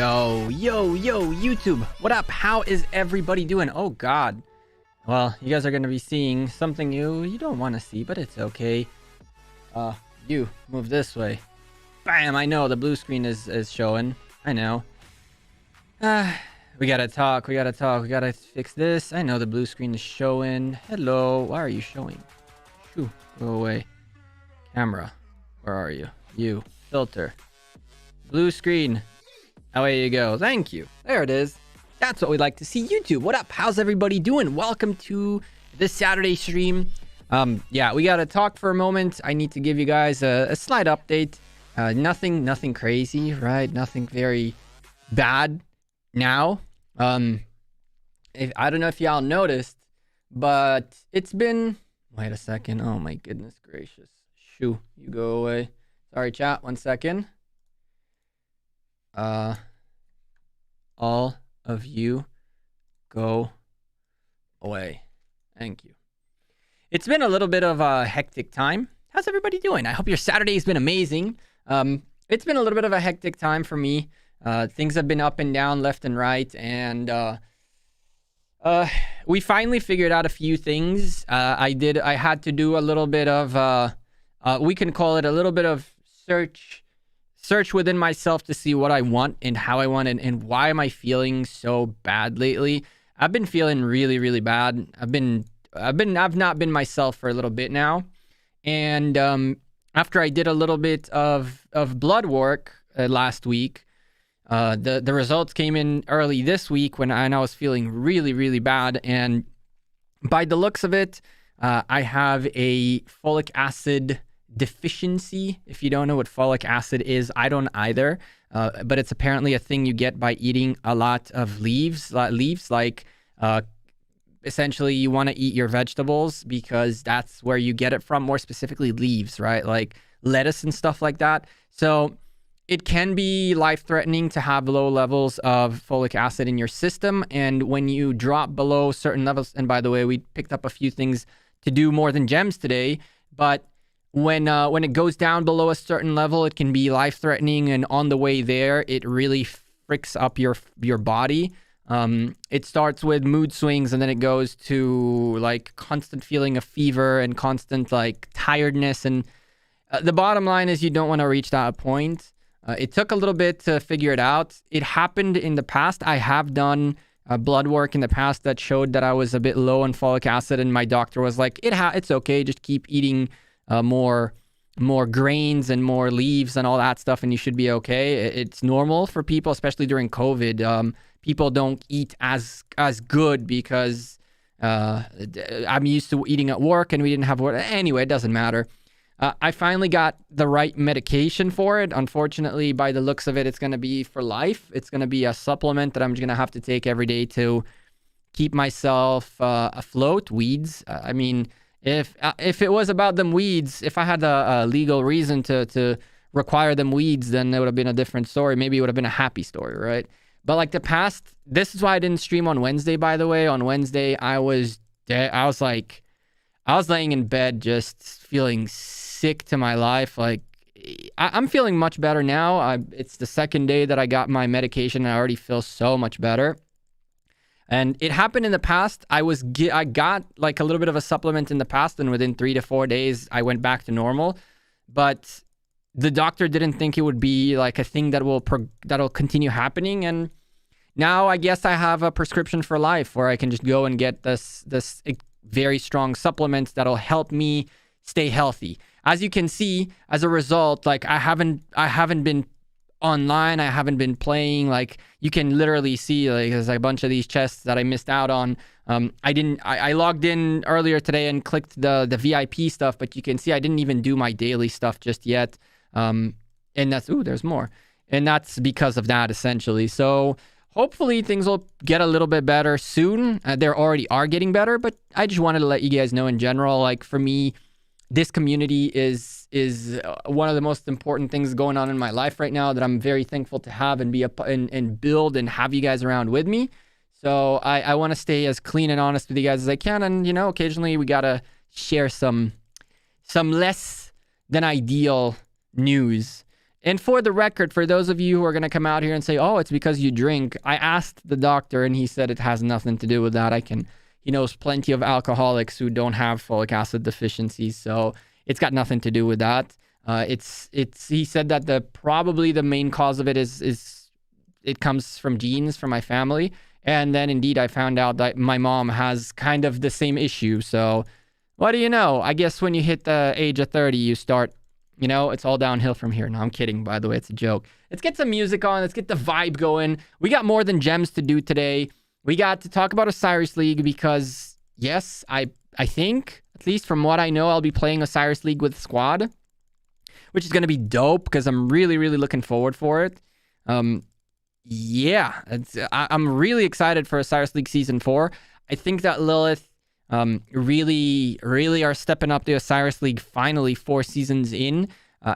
Yo, YouTube. What up? How is everybody doing? Oh, God. Well, you guys are going to be seeing something you don't want to see, but it's okay. You, move this way. Bam, I know the blue screen is showing. I know. We gotta talk. We gotta fix this. I know the blue screen is showing. Hello. Why are you showing? Shoo, go away. Camera. Where are you? You. Filter. Blue screen. Away you go. Thank you. There it is. That's what we like to see. YouTube, what up? How's everybody doing? Welcome to this Saturday stream. Yeah, we gotta talk for a moment. I need to give you guys a slight update. Nothing crazy, right? Nothing very bad now. I don't know if y'all noticed, but it's been... Wait a second. Oh my goodness gracious. Shoo, you go away. Sorry, chat. 1 second. All of you go away. Thank you. It's been a little bit of a hectic time. How's everybody doing? I hope your Saturday's been amazing. It's been a little bit of a hectic time for me. Things have been up and down, left and right, and we finally figured out a few things. I had to do a little bit of we can call it a little bit of search within myself to see what I want and how I want it, and why am I feeling so bad lately. I've been feeling really bad. I've not been myself for a little bit now, and after I did a little bit of blood work last week, the results came in early this week when I was feeling really bad, and by the looks of it, I have a folic acid deficiency. If you don't know what folic acid is, I don't either, but it's apparently a thing you get by eating a lot of leaves like essentially you want to eat your vegetables because that's where you get it from, more specifically leaves, right? Like lettuce and stuff like that. So it can be life-threatening to have low levels of folic acid in your system, and when you drop below certain levels, and by the way, we picked up a few things to do more than gems today, but when it goes down below a certain level, it can be life-threatening, and on the way there, it really fricks up your body. It starts with mood swings, and then it goes to like constant feeling of fever and constant like tiredness, and the bottom line is you don't want to reach that point. It took a little bit to figure it out. It happened in the past. I have done blood work in the past that showed that I was a bit low on folic acid, and my doctor was like, it's okay, just keep eating more grains and more leaves and all that stuff, and you should be okay. It's normal for people, especially during COVID. People don't eat as good because I'm used to eating at work and we didn't have work. Anyway, it doesn't matter. I finally got the right medication for it. Unfortunately, by the looks of it, it's going to be for life. It's going to be a supplement that I'm going to have to take every day to keep myself afloat. Weeds. I mean, if it was about them weeds, if I had a legal reason to require them weeds, then it would have been a different story. Maybe it would have been a happy story, right? But like this is why I didn't stream on Wednesday, by the way. On Wednesday, I was laying in bed just feeling sick to my life. Like, I'm feeling much better now. It's the second day that I got my medication, and I already feel so much better. And it happened in the past. I got like a little bit of a supplement in the past, and within 3 to 4 days, I went back to normal. But the doctor didn't think it would be like a thing that'll continue happening. And now I guess I have a prescription for life where I can just go and get this very strong supplement that'll help me stay healthy. As you can see, as a result, like I haven't been online. I haven't been playing. Like you can literally see like there's a bunch of these chests that I missed out on. I logged in earlier today and clicked the VIP stuff, but you can see I didn't even do my daily stuff just yet. And that's, there's more. And that's because of that essentially. So hopefully things will get a little bit better soon. They already are getting better, but I just wanted to let you guys know in general, like for me, this community is one of the most important things going on in my life right now that I'm very thankful to have and be and build and have you guys around with me. So I want to stay as clean and honest with you guys as I can. And, you know, occasionally we got to share some less than ideal news. And for the record, for those of you who are going to come out here and say, oh, it's because you drink, I asked the doctor and he said it has nothing to do with that. He knows plenty of alcoholics who don't have folic acid deficiencies, so it's got nothing to do with that. He said that probably the main cause of it is it comes from genes from my family. And then indeed I found out that my mom has kind of the same issue. So what do you know? I guess when you hit the age of 30, you start, it's all downhill from here. No, I'm kidding, by the way. It's a joke. Let's get some music on. Let's get the vibe going. We got more than gems to do today. We got to talk about Osiris League because, yes, I think, at least from what I know, I'll be playing Osiris League with Squad, which is going to be dope because I'm really, really looking forward for it. Yeah, I'm really excited for Osiris League Season 4. I think that Lilith really, really are stepping up the Osiris League finally 4 seasons in.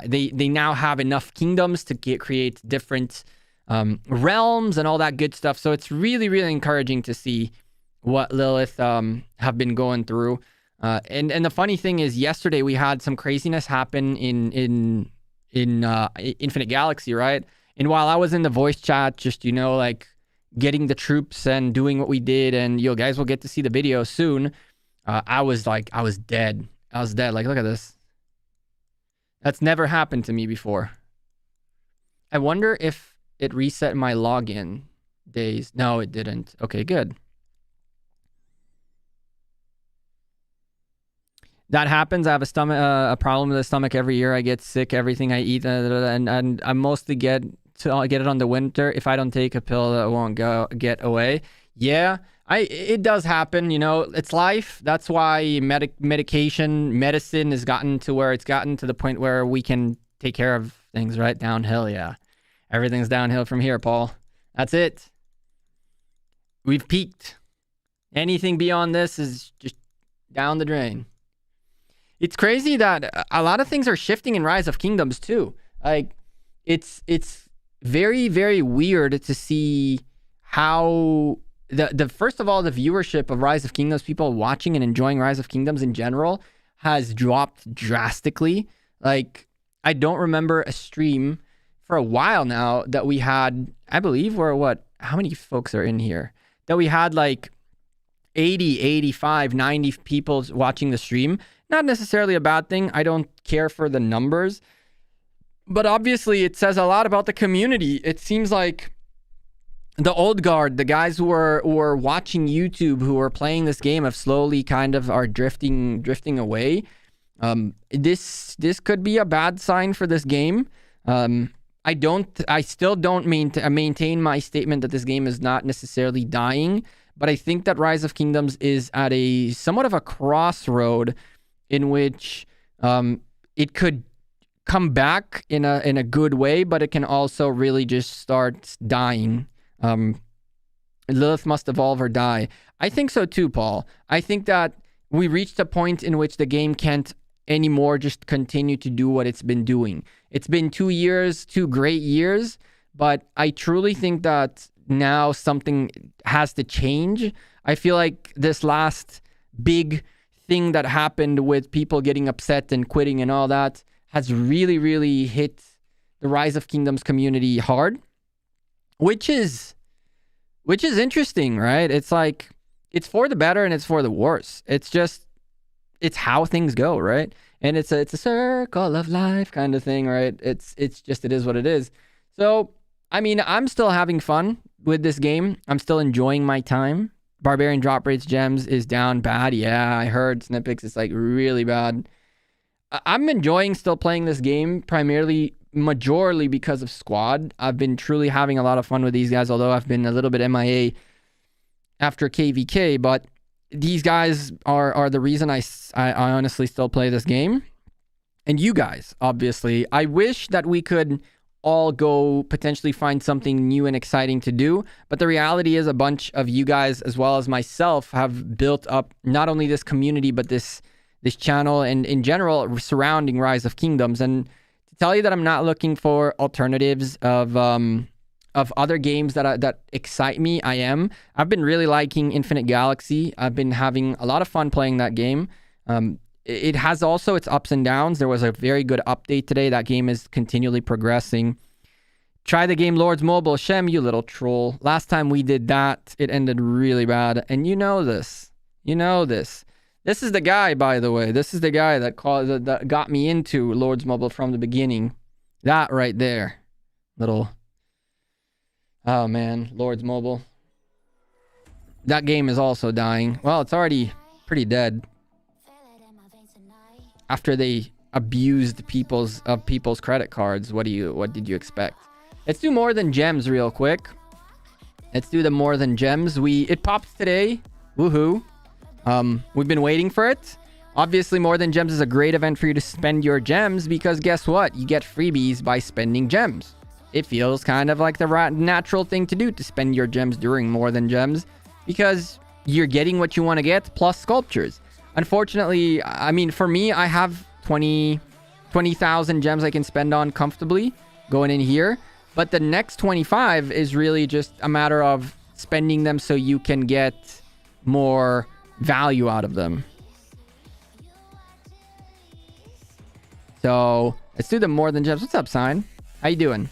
They now have enough kingdoms to create different realms and all that good stuff. So it's really, really encouraging to see what Lilith have been going through. And the funny thing is, yesterday we had some craziness happen in Infinite Galaxy, right? And while I was in the voice chat, just, getting the troops and doing what we did, and you guys will get to see the video soon, I was dead. I was dead. Like, look at this. That's never happened to me before. I wonder if it reset my login days. No, it didn't. Okay, good. That happens. I have a problem with the stomach every year. I get sick. Everything I eat, and I mostly get it on the winter. If I don't take a pill, it won't get away. Yeah, it does happen. It's life. That's why medicine has gotten to where it's gotten to the point where we can take care of things right downhill. Yeah, everything's downhill from here, Paul. That's it. We've peaked. Anything beyond this is just down the drain. It's crazy that a lot of things are shifting in Rise of Kingdoms too. Like, it's very, very weird to see how the first of all, the viewership of Rise of Kingdoms, people watching and enjoying Rise of Kingdoms in general, has dropped drastically. Like, I don't remember a stream for a while now that we had, I believe how many folks are in here? That we had like 80, 85, 90 people watching the stream. Not necessarily a bad thing. I don't care for the numbers. But obviously, it says a lot about the community. It seems like the old guard, the guys who were watching YouTube, who are playing this game, have slowly kind of are drifting away. This could be a bad sign for this game. I still don't maintain my statement that this game is not necessarily dying. But I think that Rise of Kingdoms is at a somewhat of a crossroad in which it could come back in a good way, but it can also really just start dying. Lilith must evolve or die. I think so too, Paul. I think that we reached a point in which the game can't anymore just continue to do what it's been doing. It's been 2 years, 2 great years, but I truly think that now something has to change. I feel like this last big thing that happened with people getting upset and quitting and all that has really, really hit the Rise of Kingdoms community hard, which is interesting, right? It's like, it's for the better and it's for the worse. It's how things go, right? And it's a circle of life kind of thing, right? It is what it is. So, I mean, I'm still having fun with this game. I'm still enjoying my time. Barbarian drop rates gems is down bad. Yeah, I heard Snippix is like really bad. I'm enjoying still playing this game majorly because of Squad. I've been truly having a lot of fun with these guys, although I've been a little bit MIA after KVK, but these guys are the reason I honestly still play this game. And you guys, obviously. I wish that we could all go potentially find something new and exciting to do. But the reality is a bunch of you guys, as well as myself, have built up not only this community, but this channel and in general surrounding Rise of Kingdoms. And to tell you that I'm not looking for alternatives of other games that excite me, I am. I've been really liking Infinite Galaxy. I've been having a lot of fun playing that game. it has also its ups and downs. There was a very good update today. That game is continually progressing. Try the game Lords Mobile. Shem, you little troll. Last time we did that, it ended really bad. And you know this. You know this. This is the guy, by the way. This is the guy that got me into Lords Mobile from the beginning. That right there. Little... Oh, man. Lords Mobile. That game is also dying. Well, it's already pretty dead. After they abused people's credit cards, what did you expect? Let's do more than gems real quick. Let's do the more than gems. It pops today. Woohoo. We've been waiting for it. Obviously, more than gems is a great event for you to spend your gems because guess what? You get freebies by spending gems. It feels kind of like the natural thing to do to spend your gems during more than gems because you're getting what you want to get plus sculptures. Unfortunately, I mean, for me, I have 20,000 gems I can spend on comfortably going in here. But the next 25 is really just a matter of spending them so you can get more value out of them. So let's do the more than gems. What's up, Sign? How you doing?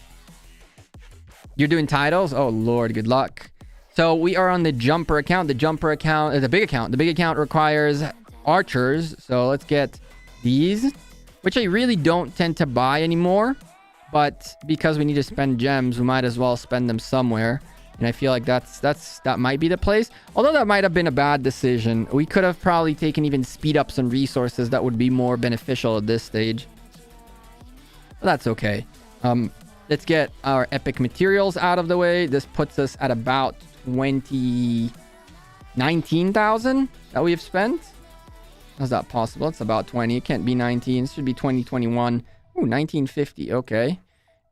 You're doing titles? Oh, Lord, good luck. So we are on the jumper account. The jumper account, the big account. The big account requires archers. So let's get these, which I really don't tend to buy anymore. But because we need to spend gems, we might as well spend them somewhere. And I feel like that might be the place. Although that might have been a bad decision. We could have probably taken even speed up some resources that would be more beneficial at this stage. But that's okay. Let's get our epic materials out of the way. This puts us at about 19,000 that we have spent. How's that possible? It's about 20. It can't be 19. It should be 2021. Ooh, 1950. Okay.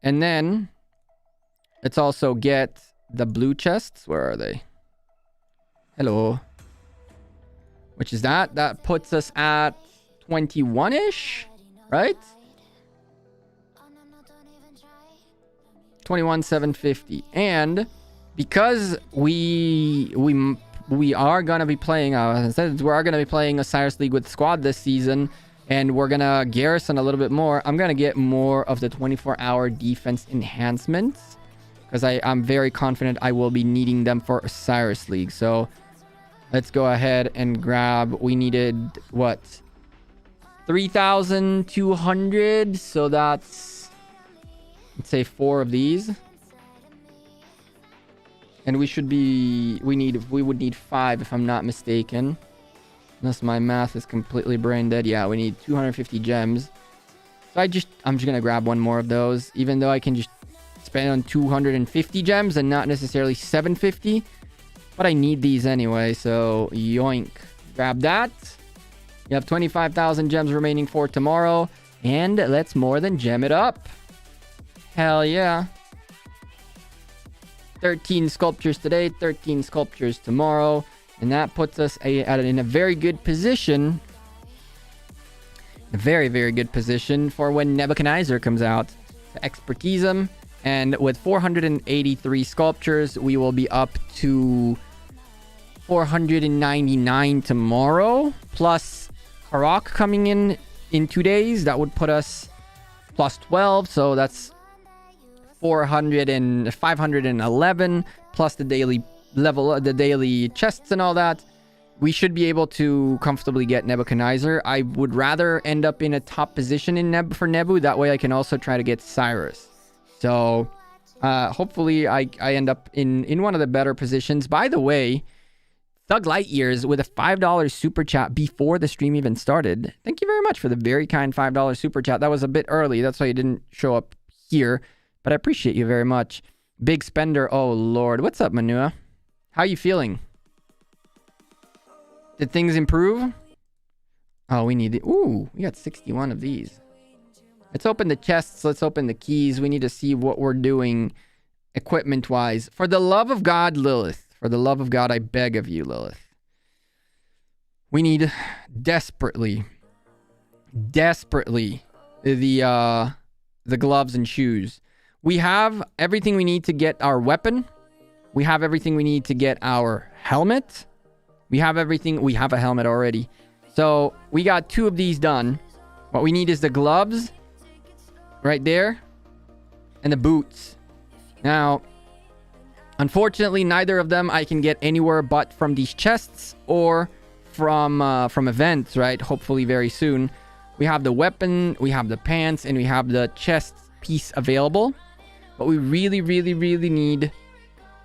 And then let's also get the blue chests. Where are they? Hello. Which is that? That puts us at 21-ish, right? 21,750. And because we are gonna be playing Osiris League with squad this season, and we're gonna garrison a little bit more. I'm gonna get more of the 24-hour defense enhancements because I'm very confident I will be needing them for Osiris League. So let's go ahead and grab. We needed what? 3,200. So that's, let's say 4 of these. And we would need 5 if I'm not mistaken. Unless my math is completely brain dead. Yeah, we need 250 gems. So I'm just gonna grab one more of those, even though I can just spend on 250 gems and not necessarily 750. But I need these anyway, so yoink. Grab that. You have 25,000 gems remaining for tomorrow. And let's more than gem it up. Hell yeah. 13 sculptures today, 13 sculptures tomorrow. And that puts us in a very good position. A very, very good position for when Nebuchadnezzar comes out. To expertise him. And with 483 sculptures, we will be up to 499 tomorrow. Plus Harok coming in 2 days. That would put us plus 12. So that's 511 plus the daily level, the daily chests and all that. We should be able to comfortably get Nebuchadnezzar. I would rather end up in a top position for Nebu. That way I can also try to get Cyrus. So hopefully I end up in one of the better positions. By the way, Thug Lightyears with a $5 super chat before the stream even started. Thank you very much for the very kind $5 super chat. That was a bit early. That's why you didn't show up here. But I appreciate you very much. Big spender. Oh, Lord. What's up, Manua? How you feeling? Did things improve? Oh, we need... Ooh, we got 61 of these. Let's open the chests. Let's open the keys. We need to see what we're doing equipment-wise. For the love of God, Lilith. For the love of God, I beg of you, Lilith. We need desperately the gloves and shoes. We have everything we need to get our weapon. We have everything we need to get our helmet. We have everything. We have a helmet already. So we got 2 of these done. What we need is the gloves right there and the boots. Now, unfortunately, neither of them I can get anywhere but from these chests or from events, right? Hopefully very soon. We have the weapon, we have the pants, and we have the chest piece available. But we really, really, really need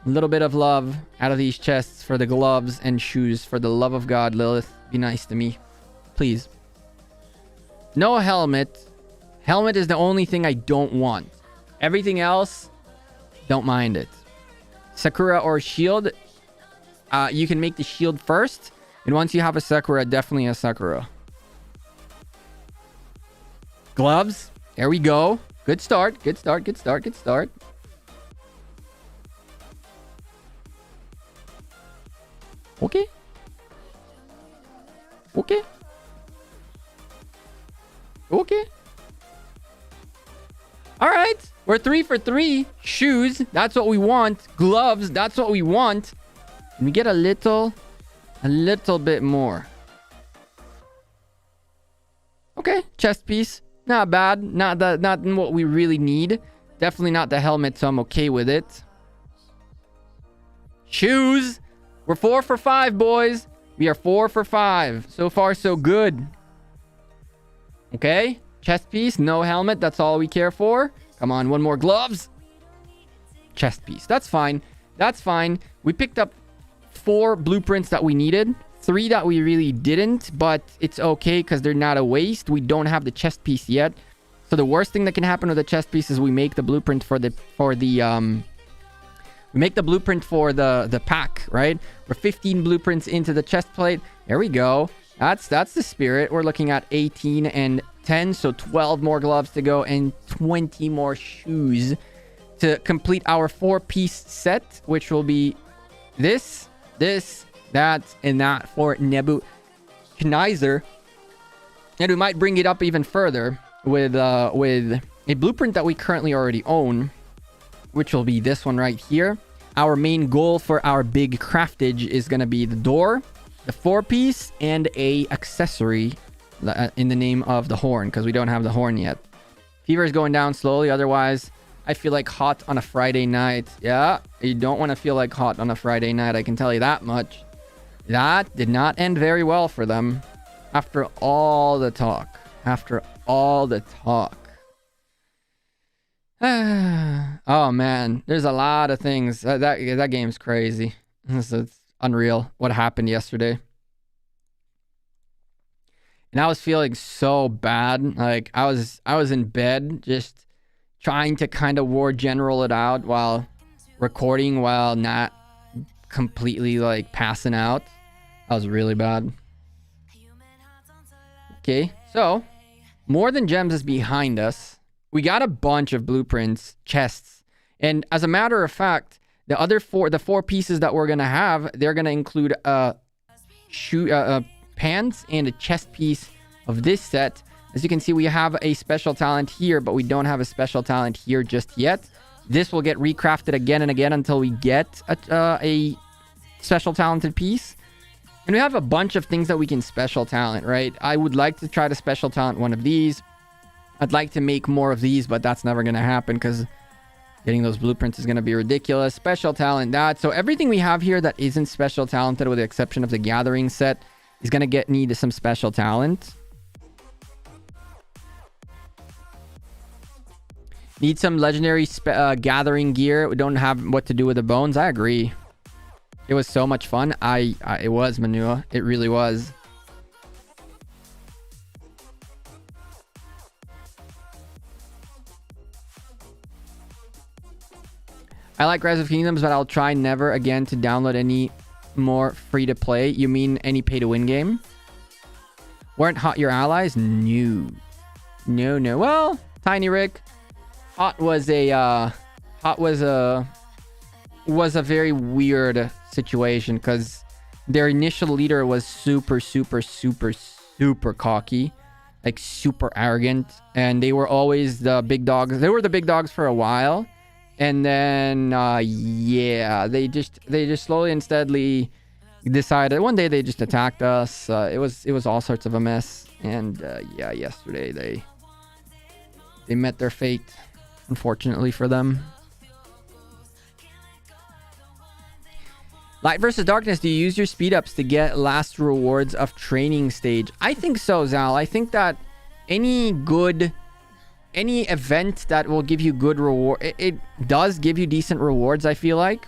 a little bit of love out of these chests for the gloves and shoes. For the love of God, Lilith, be nice to me. Please. No helmet. Helmet is the only thing I don't want. Everything else, don't mind it. Sakura or shield. You can make the shield first. And once you have a Sakura, definitely a Sakura. Gloves. There we go. Good start. Good start. Good start. Good start. Okay. Okay. Okay. All right. We're 3 for 3. Shoes. That's what we want. Gloves. That's what we want. And we get a little bit more. Okay. Chest piece. Not bad. Not what we really need. Definitely not the helmet, so I'm okay with it. Shoes. We're 4 for 5, boys. We are 4 for 5. So far, so good. Okay. Chest piece. No helmet. That's all we care for. Come on. One more. Gloves. Chest piece. That's fine. That's fine. We picked up 4 blueprints that we needed. 3 that we really didn't. But it's okay because they're not a waste. We don't have the chest piece yet. So the worst thing that can happen with the chest piece is we make the blueprint for the we make the blueprint for the pack, right? We're 15 blueprints into the chest plate. There we go. That's the spirit. We're looking at 18 and 10, so 12 more gloves to go and 20 more shoes to complete our 4-piece set, which will be this, that, and that for Nebuchadnezzar. And we might bring it up even further with a blueprint that we currently already own, which will be this one right here. Our main goal for our big craftage is going to be the door, the 4-piece, and a accessory in the name of the horn, because we don't have the horn yet. Fever is going down slowly. Otherwise, I feel like hot on a Friday night. Yeah, you don't want to feel like hot on a Friday night. I can tell you that much. That did not end very well for them. After all the talk. After all the talk. Oh man, there's a lot of things. That game's crazy. It's unreal what happened yesterday. And I was feeling so bad. Like I was in bed just trying to kind of war general it out while recording, while not completely like passing out. That was really bad. Okay, so more than gems is behind us. We got a bunch of blueprints, chests, and as a matter of fact, the 4 pieces that we're gonna have, they're gonna include pants and a chest piece of this set. As you can see, we have a special talent here, but we don't have a special talent here just yet. This will get recrafted again and again until we get a special talented piece. And we have a bunch of things that we can special talent, right? I would like to try to special talent one of these. I'd like to make more of these, but that's never going to happen because getting those blueprints is going to be ridiculous. Special talent that. So everything we have here that isn't special talented, with the exception of the gathering set, is going to need some special talent. Need some legendary gathering gear. We don't have what to do with the bones. I agree. It was so much fun. It was, Manua. It really was. I like Rise of Kingdoms, but I'll try never again to download any more free-to-play. You mean any pay-to-win game? Weren't Hot your allies? No. No. Well, Tiny Rick. Hot was a very weird situation because their initial leader was super cocky, like super arrogant, and they were always the big dogs. They were the big dogs for a while, and then yeah, they just slowly and steadily decided one day they just attacked us. It was all sorts of a mess. And yeah, yesterday they met their fate, unfortunately for them. Light versus Darkness, do you use your speed ups to get last rewards of training stage? I think so, Zal. I think that any event that will give you good reward, it does give you decent rewards, I feel like.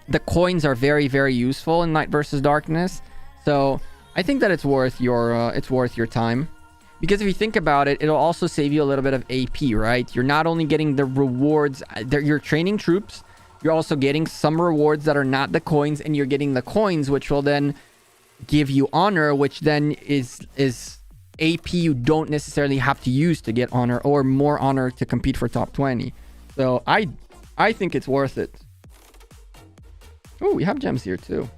The coins are very, very useful in Light versus Darkness. So I think that it's worth your time. Because if you think about it, it'll also save you a little bit of AP, right? You're not only getting the rewards, you're training troops, you're also getting some rewards that are not the coins, and you're getting the coins, which will then give you honor, which then is AP you don't necessarily have to use to get honor, or more honor to compete for top 20. So I think it's worth it. Oh, we have gems here too.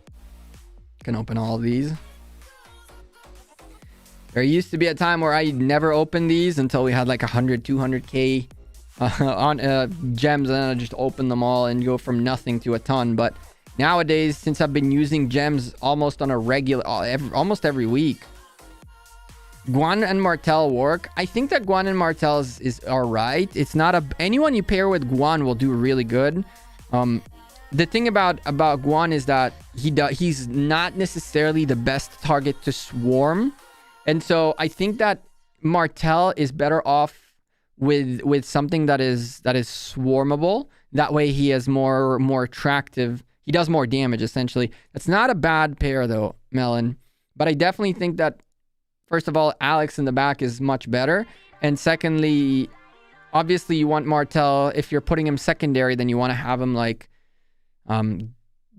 Can open all of these. There used to be a time where I never opened these until we had like 100, 200k on gems, and then I just open them all and go from nothing to a ton. But nowadays, since I've been using gems almost on a regular, almost every week, Guan and Martel work. I think that Guan and Martel is all right. It's not anyone you pair with Guan will do really good. The thing about Guan is that he's not necessarily the best target to swarm, and so I think that Martel is better off with something that is swarmable. That way he is more attractive. He does more damage essentially. That's not a bad pair though, Melon. But I definitely think that first of all, Alex in the back is much better, and secondly, obviously you want Martel. If you're putting him secondary, then you want to have him like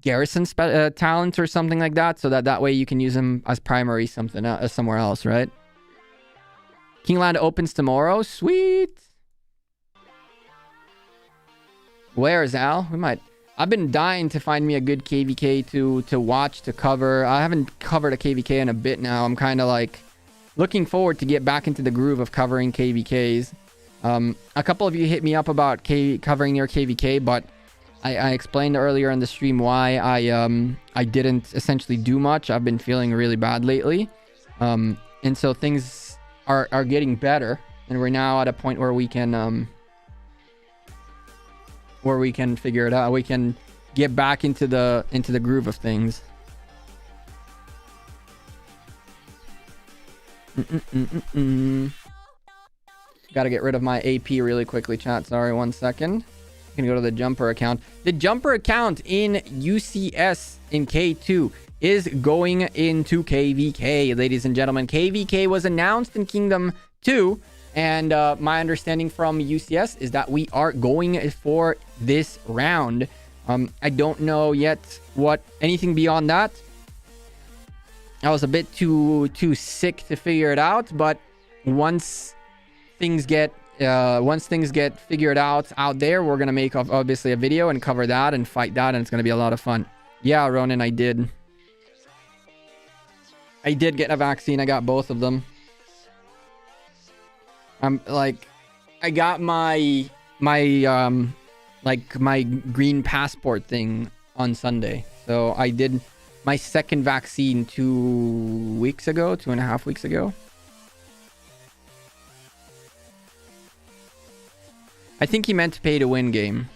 Garrison talent or something like that, so that way you can use him as primary somewhere else, right? Kingland opens tomorrow. Sweet. Where is Al? I've been dying to find me a good KVK to watch, to cover. I haven't covered a KVK in a bit now. I'm kind of like looking forward to get back into the groove of covering KVKs. A couple of you hit me up about covering your KVK, but I explained earlier in the stream why I didn't essentially do much. I've been feeling really bad lately. And so things are getting better, and we're now at a point where we can figure it out. We can get back into the groove of things. Gotta get rid of my AP really quickly, chat. Sorry, 1 second. You can go to the jumper account. The jumper account in UCS in K2 is going into KVK, ladies and gentlemen. KVK was announced in Kingdom 2, and my understanding from UCS is that we are going for this round. I don't know yet anything beyond that. I was a bit too sick to figure it out, but once things get figured out there, we're gonna make obviously a video and cover that and fight that, and it's gonna be a lot of fun. Yeah, Ronan, I did get a vaccine. I got both of them. I got my green passport thing on Sunday. So I did my second vaccine 2.5 weeks ago. I think he meant pay to win game.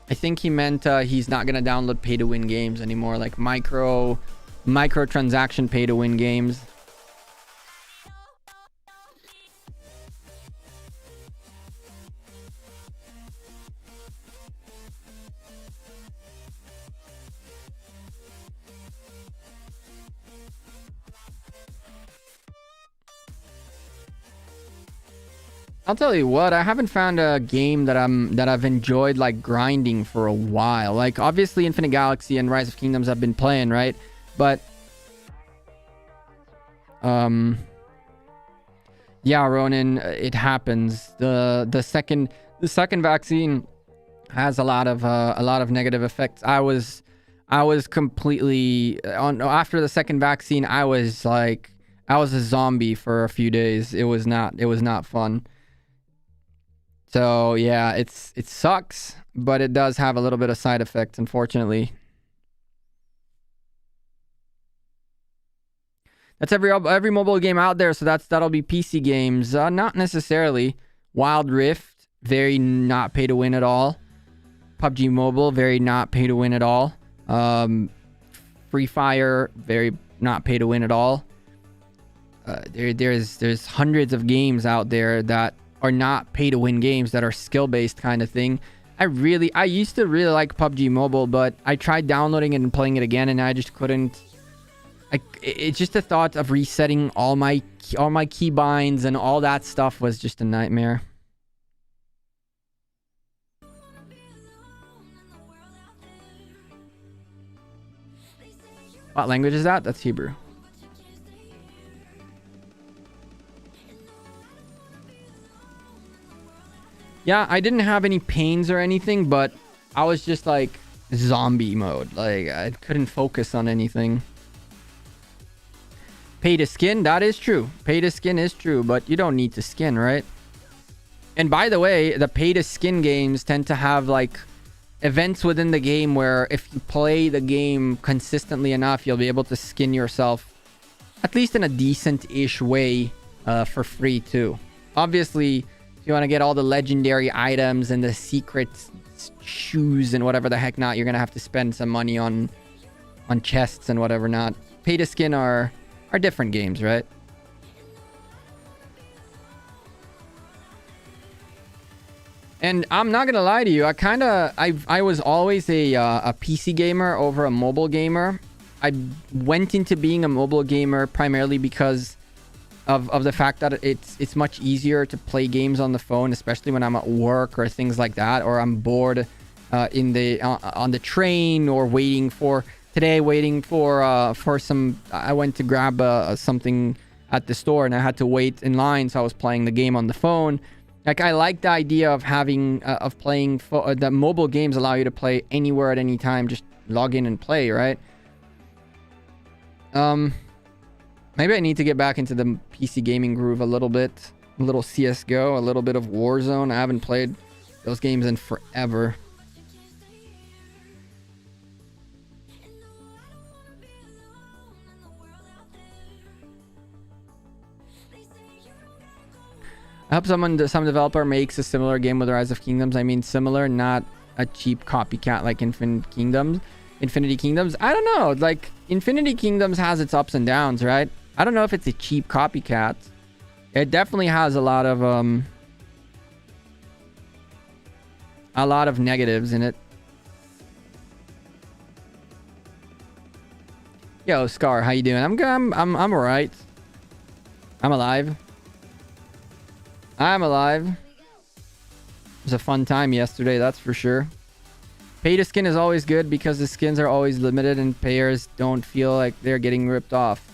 I think he meant he's not gonna download pay to win games anymore, like micro transaction pay to win games. I'll tell you what, I haven't found a game that I've enjoyed like grinding for a while. Like obviously Infinite Galaxy and Rise of Kingdoms I've been playing, right? But yeah, Ronan, it happens. The second vaccine has a lot of negative effects. I was completely after the second vaccine, I was a zombie for a few days. It was not fun. So yeah, it sucks, but it does have a little bit of side effects, unfortunately. That's every mobile game out there, so that'll be PC games. Not necessarily. Wild Rift, very not pay to win at all. PUBG Mobile, very not pay to win at all. Free Fire, very not pay to win at all. There's hundreds of games out there that are not pay to win games, that are skill based kind of thing. I used to really like PUBG Mobile, but I tried downloading it and playing it again, and I just couldn't. It's just the thought of resetting all my keybinds and all that stuff was just a nightmare. What language is that? That's Hebrew. Yeah, I didn't have any pains or anything, but I was just like zombie mode. Like I couldn't focus on anything. Pay to skin, that is true. Pay to skin is true, but you don't need to skin, right? And by the way, the pay to skin games tend to have like events within the game where if you play the game consistently enough, you'll be able to skin yourself at least in a decent-ish way for free too. Obviously, if you want to get all the legendary items and the secret shoes and whatever the heck not, you're gonna have to spend some money on chests and whatever not. Pay to skin are different games, right? And I'm not gonna lie to you, I was always a PC gamer over a mobile gamer. I went into being a mobile gamer primarily because of the fact that it's much easier to play games on the phone, especially when I'm at work or things like that, or I'm bored on the train, or waiting for some. I went to grab something at the store and I had to wait in line, so I was playing the game on the phone. Like, I like the idea of having playing the mobile games allow you to play anywhere at any time. Just log in and play, right? Maybe I need to get back into the PC gaming groove a little bit. A little CSGO, a little bit of Warzone. I haven't played those games in forever. I hope some developer makes a similar game with Rise of Kingdoms. I mean, similar, not a cheap copycat like Infinity Kingdoms. I don't know. Like, Infinity Kingdoms has its ups and downs, right? I don't know if it's a cheap copycat. It definitely has a lot of negatives in it. Yo, Scar, how you doing? I'm good. I'm alright. I'm alive. It was a fun time yesterday, that's for sure. Pay to skin is always good because the skins are always limited and players don't feel like they're getting ripped off.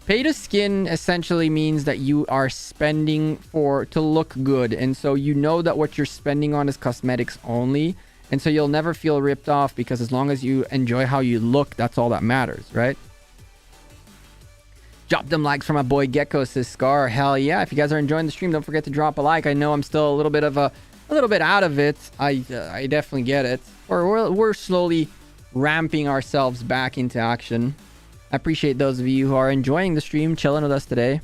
Pay to skin essentially means that you are spending to look good, and so you know that what you're spending on is cosmetics only, and so you'll never feel ripped off because as long as you enjoy how you look, that's all that matters, right? Drop them likes from my boy Gecko, says Scar. Hell yeah. If you guys are enjoying the stream, don't forget to drop a like. I know I'm still a little bit out of it. I definitely get it. We're slowly ramping ourselves back into action. I appreciate those of you who are enjoying the stream, chilling with us today.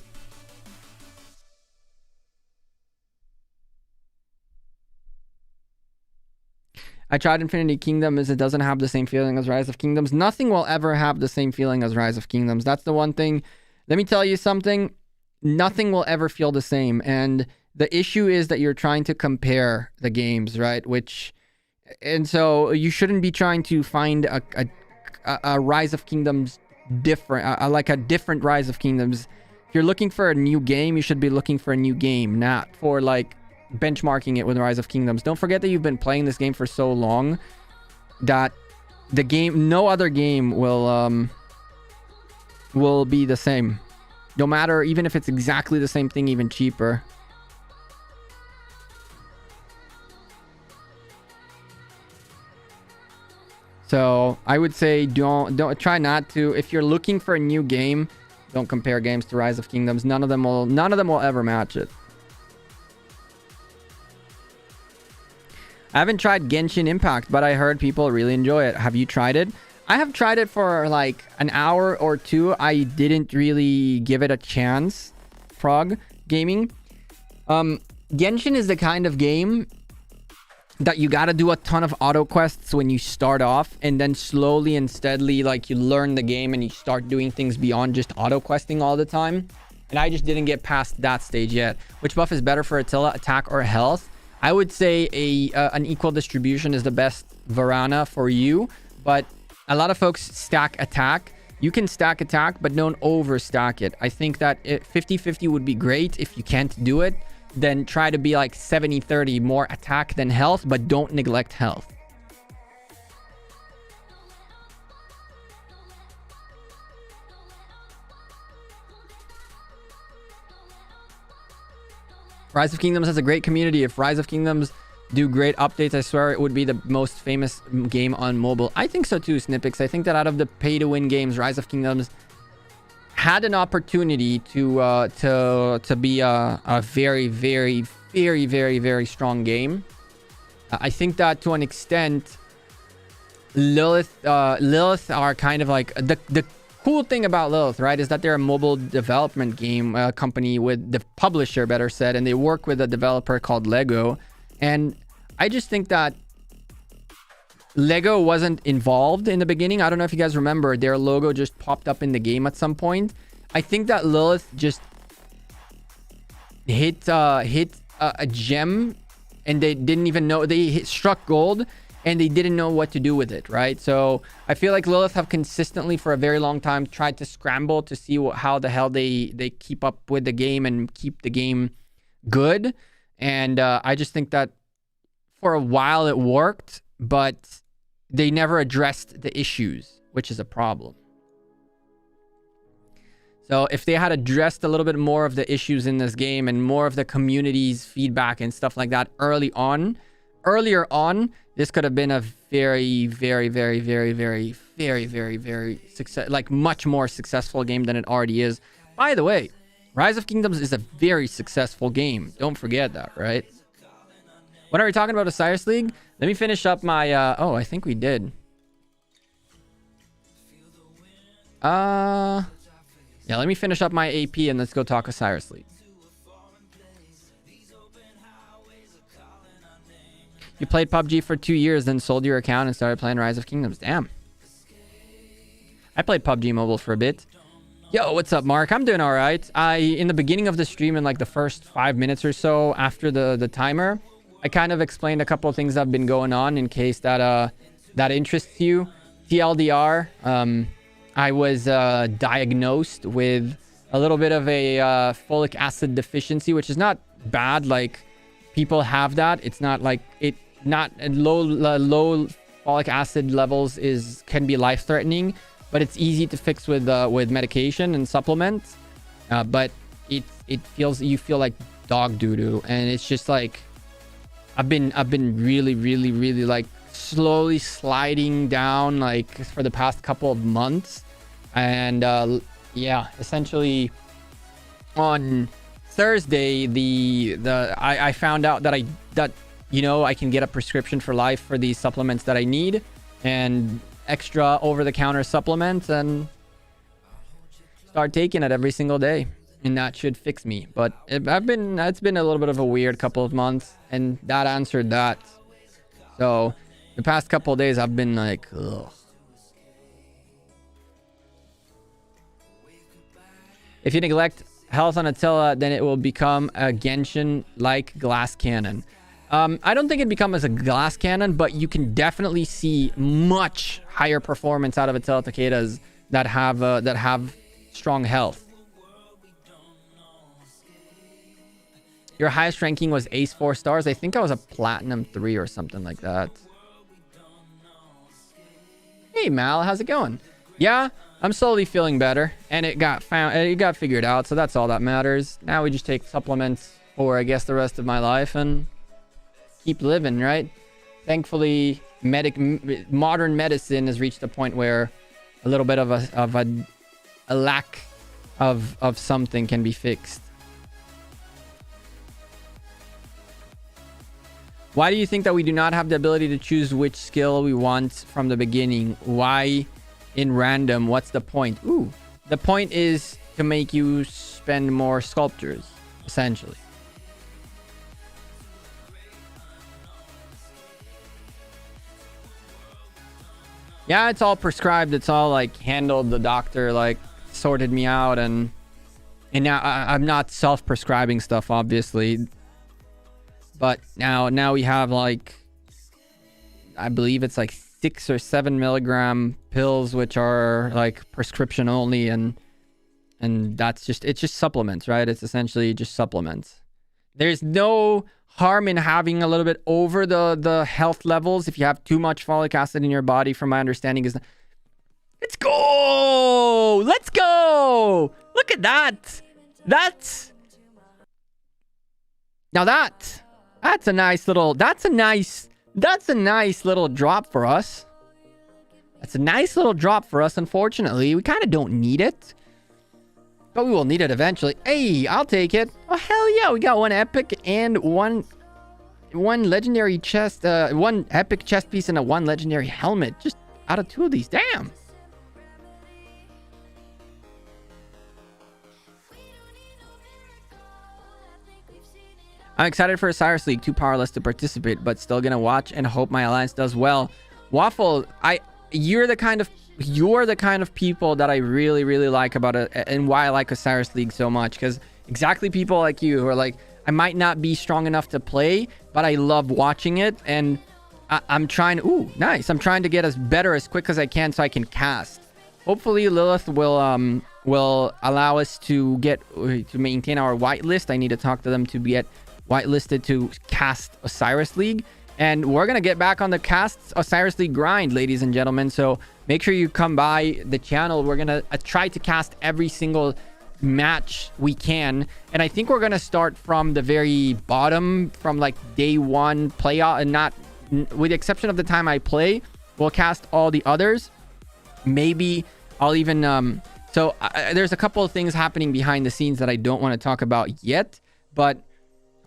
I tried Infinity Kingdom, as it doesn't have the same feeling as Rise of Kingdoms. Nothing will ever have the same feeling as Rise of Kingdoms. That's the one thing. Let me tell you something. Nothing will ever feel the same. And the issue is that you're trying to compare the games, right? And so you shouldn't be trying to find a Rise of Kingdoms different, like a different Rise of Kingdoms. If you're looking for a new game, you should be looking for a new game, not for like benchmarking it with Rise of Kingdoms. Don't forget that you've been playing this game for so long that no other game will be the same. No matter, even if it's exactly the same thing, even cheaper. So I would say don't try not to. If you're looking for a new game, don't compare games to Rise of Kingdoms. None of them will ever match it. I haven't tried Genshin Impact, but I heard people really enjoy it. Have you tried it? I have tried it for like an hour or two. I didn't really give it a chance. Frog Gaming. Genshin is the kind of game that you gotta do a ton of auto quests when you start off, and then slowly and steadily, like, you learn the game and you start doing things beyond just auto questing all the time. And I just didn't get past that stage yet. Which buff is better for Attila, attack or health? I would say an equal distribution is the best Varana for you, but a lot of folks stack attack. You can stack attack, but don't overstack it. I think that 50-50 would be great. If you can't do it, then try to be like 70-30, more attack than health, but don't neglect health. Rise of Kingdoms has a great community. If Rise of Kingdoms do great updates, I swear it would be the most famous game on mobile. I think so too, Snippix. I think that out of the pay-to-win games, Rise of Kingdoms had an opportunity to be a very, very, very, very, very strong game. I think that to an extent, Lilith are kind of like the cool thing about Lilith, right, is that they're a mobile development game company with the publisher, better said, and they work with a developer called Lego. And I just think that Lego wasn't involved in the beginning. I don't know if you guys remember, their logo just popped up in the game at some point. I think that Lilith just hit a gem, and they didn't even know. They struck gold, and they didn't know what to do with it, right? So I feel like Lilith have consistently for a very long time tried to scramble to see how the hell they keep up with the game and keep the game good. And I just think that for a while it worked, but they never addressed the issues, which is a problem. So if they had addressed a little bit more of the issues in this game and more of the community's feedback and stuff like that earlier on, this could have been a very, very, very, very, very, very, very, very much more successful game than it already is. By the way, Rise of Kingdoms is a very successful game. Don't forget that, right? When are we talking about Osiris League? Let me finish up my... oh, I think we did. Yeah, let me finish up my AP and let's go talk Osiris League. You played PUBG for 2 years, then sold your account and started playing Rise of Kingdoms. Damn. I played PUBG Mobile for a bit. Yo, what's up, Mark? I'm doing all right. In the beginning of the stream, in like the first 5 minutes or so after the timer, I kind of explained a couple of things that have been going on in case that that interests you. TLDR, I was diagnosed with a little bit of a folic acid deficiency, which is not bad. Like, people have that. It's not like not low folic acid levels can be life-threatening, but it's easy to fix with medication and supplements. But you feel like dog doo-doo, and it's just like I've been really, really, really like slowly sliding down like for the past couple of months. And yeah, essentially on Thursday I found out that I can get a prescription for life for these supplements that I need, and extra over-the-counter supplements, and start taking it every single day, and that should fix me. But it's been a little bit of a weird couple of months, and that answered that. So the past couple of days I've been like, ugh. If you neglect health on Attila, then it will become a Genshin-like glass cannon. I don't think it becomes a glass cannon, but you can definitely see much higher performance out of Attila Takedas that have strong health. Your highest ranking was Ace 4 stars. I think I was a Platinum 3 or something like that. Hey Mal, how's it going? Yeah, I'm slowly feeling better, and it got figured out, so that's all that matters. Now we just take supplements for, I guess, the rest of my life and keep living, right? Thankfully, modern medicine has reached a point where a little bit of a lack of something can be fixed. Why do you think that we do not have the ability to choose which skill we want from the beginning? Why in random? What's the point? Ooh, the point is to make you spend more sculptures, essentially. Yeah, it's all prescribed. It's all like handled. The doctor like sorted me out, and now I'm not self-prescribing stuff, obviously. But now we have like, I believe it's like 6 or 7 milligram pills, which are like prescription only, and that's just, it's just supplements, right? It's essentially just supplements. There's no harm in having a little bit over the health levels if you have too much folic acid in your body, from my understanding. Is let's go, let's go, look at that. That's a nice little, that's a nice little drop for us. That's a nice little drop for us. Unfortunately, we kind of don't need it, but we will need it eventually. Hey, I'll take it. Oh, hell yeah. We got one epic and one legendary chest, one epic chest piece and a one legendary helmet. Just out of 2 of these. Damn. I'm excited for Osiris League. Too powerless to participate, but still gonna watch and hope my alliance does well. Waffle, you're the kind of people that I really, really like about it, and why I like Osiris League so much, because exactly people like you who are like, I might not be strong enough to play, but I love watching it, and I'm trying. Ooh, nice. I'm trying to get as better as quick as I can so I can cast. Hopefully Lilith will allow us to maintain our whitelist. I need to talk to them to get whitelisted to cast Osiris League, and we're gonna get back on the cast Osiris League grind, ladies and gentlemen. So make sure you come by the channel. We're gonna try to cast every single match we can, and I think we're gonna start from the very bottom, from like day 1 playoff, and not with the exception of the time I play, we'll cast all the others. Maybe I'll even there's a couple of things happening behind the scenes that I don't want to talk about yet, but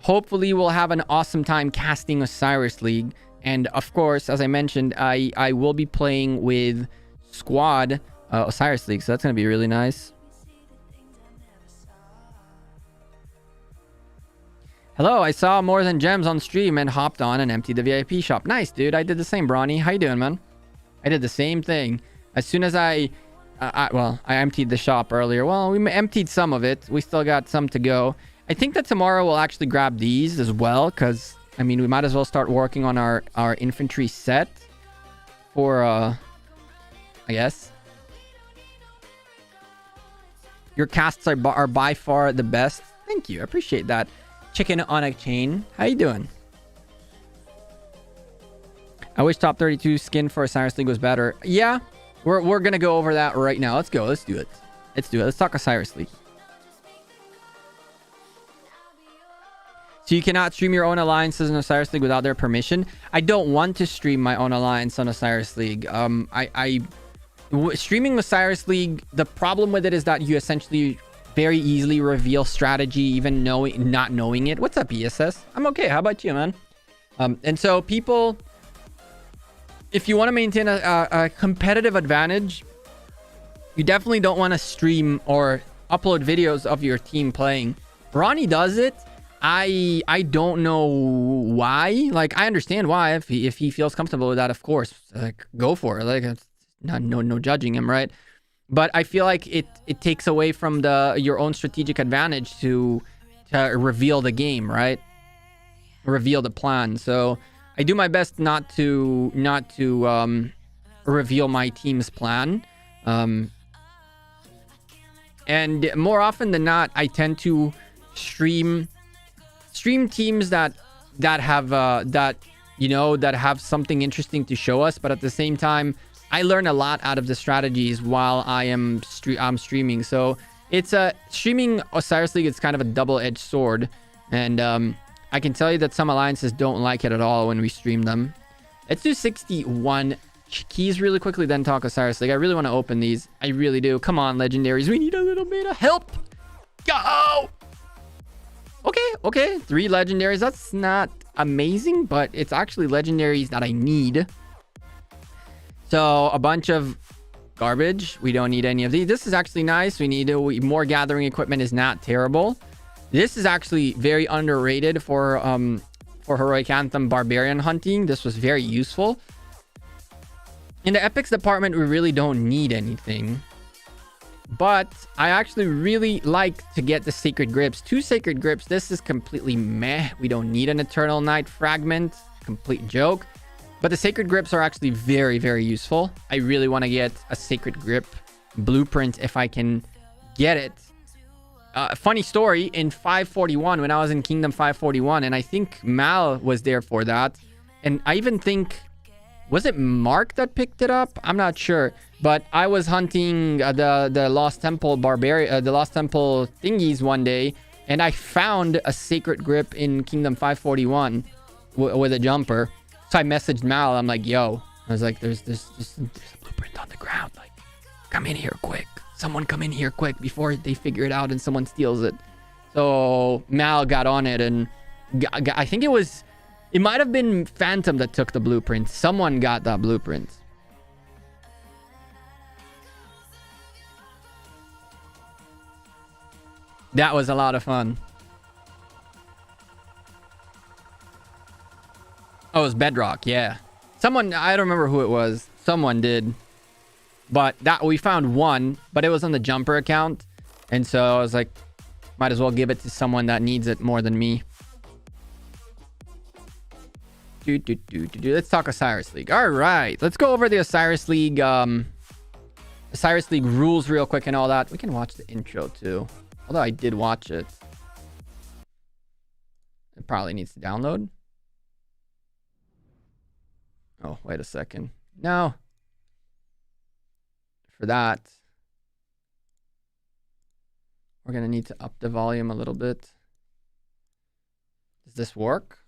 hopefully we'll have an awesome time casting Osiris League. And of course, as I mentioned, I will be playing with squad Osiris League, so that's gonna be really nice. Hello, I saw More Than Gems on stream and hopped on and emptied the VIP shop. Nice, dude. I did the same, Brawny. How you doing, man? I did the same thing. As soon as I emptied the shop earlier. Well, we emptied some of it. We still got some to go. I think that tomorrow we'll actually grab these as well, because, I mean, we might as well start working on our infantry set for, I guess. Your casts are by far the best. Thank you. I appreciate that. Chicken on a chain. How you doing? I wish top 32 skin for Osiris League was better. Yeah, we're gonna go over that right now. Let's go. Let's do it. Let's do it. Let's talk Osiris League. So you cannot stream your own alliances in Osiris League without their permission. I don't want to stream my own alliance on Osiris League. Streaming Osiris League, the problem with it is that you essentially very easily reveal strategy, even not knowing it. What's up, ESS? I'm okay. How about you, man? And so people, if you want to maintain a competitive advantage, you definitely don't want to stream or upload videos of your team playing. Ronnie does it. I don't know why. Like, I understand why. If he feels comfortable with that, of course, like, go for it. Like, it's no judging him, right? But I feel like it takes away from your own strategic advantage to reveal the game, right? Reveal the plan. So I do my best not to reveal my team's plan. And more often than not, I tend to stream teams that have something interesting to show us, but at the same time, I learn a lot out of the strategies while I'm streaming. So it's streaming Osiris League. It's kind of a double-edged sword, and I can tell you that some alliances don't like it at all when we stream them. Let's do 61 keys really quickly, then talk Osiris League. I really want to open these. I really do. Come on, legendaries. We need a little bit of help. Go. Okay. 3 legendaries. That's not amazing, but it's actually legendaries that I need. So a bunch of garbage. We don't need any of these. This is actually nice. We need more gathering equipment is not terrible. This is actually very underrated for Heroic Anthem Barbarian hunting. This was very useful. In the epics department, we really don't need anything. But I actually really like to get the Sacred Grips. 2 Sacred Grips. This is completely meh. We don't need an Eternal Night Fragment. Complete joke. But the Sacred Grips are actually very, very useful. I really want to get a Sacred Grip blueprint if I can get it. Funny story, in 541, when I was in Kingdom 541, and I think Mal was there for that. And I even think... Was it Mark that picked it up? I'm not sure. But I was hunting the Lost Temple the Lost Temple thingies one day, and I found a Sacred Grip in Kingdom 541 with a jumper. So I messaged Mal. I'm like, yo. I was like, there's a blueprint on the ground. Like, come in here quick. Someone come in here quick before they figure it out and someone steals it. So Mal got on it, and I think it might have been Phantom that took the blueprint. Someone got that blueprint. That was a lot of fun. Oh, it was Bedrock, yeah. Someone, I don't remember who it was. Someone did. But that we found one, but it was on the jumper account. And so I was like, might as well give it to someone that needs it more than me. Let's talk Osiris League. All right, let's go over the Osiris League rules real quick and all that. We can watch the intro too, although I did watch it. It probably needs to download. Oh, wait a second. No. For that, we're gonna need to up the volume a little bit. Does this work?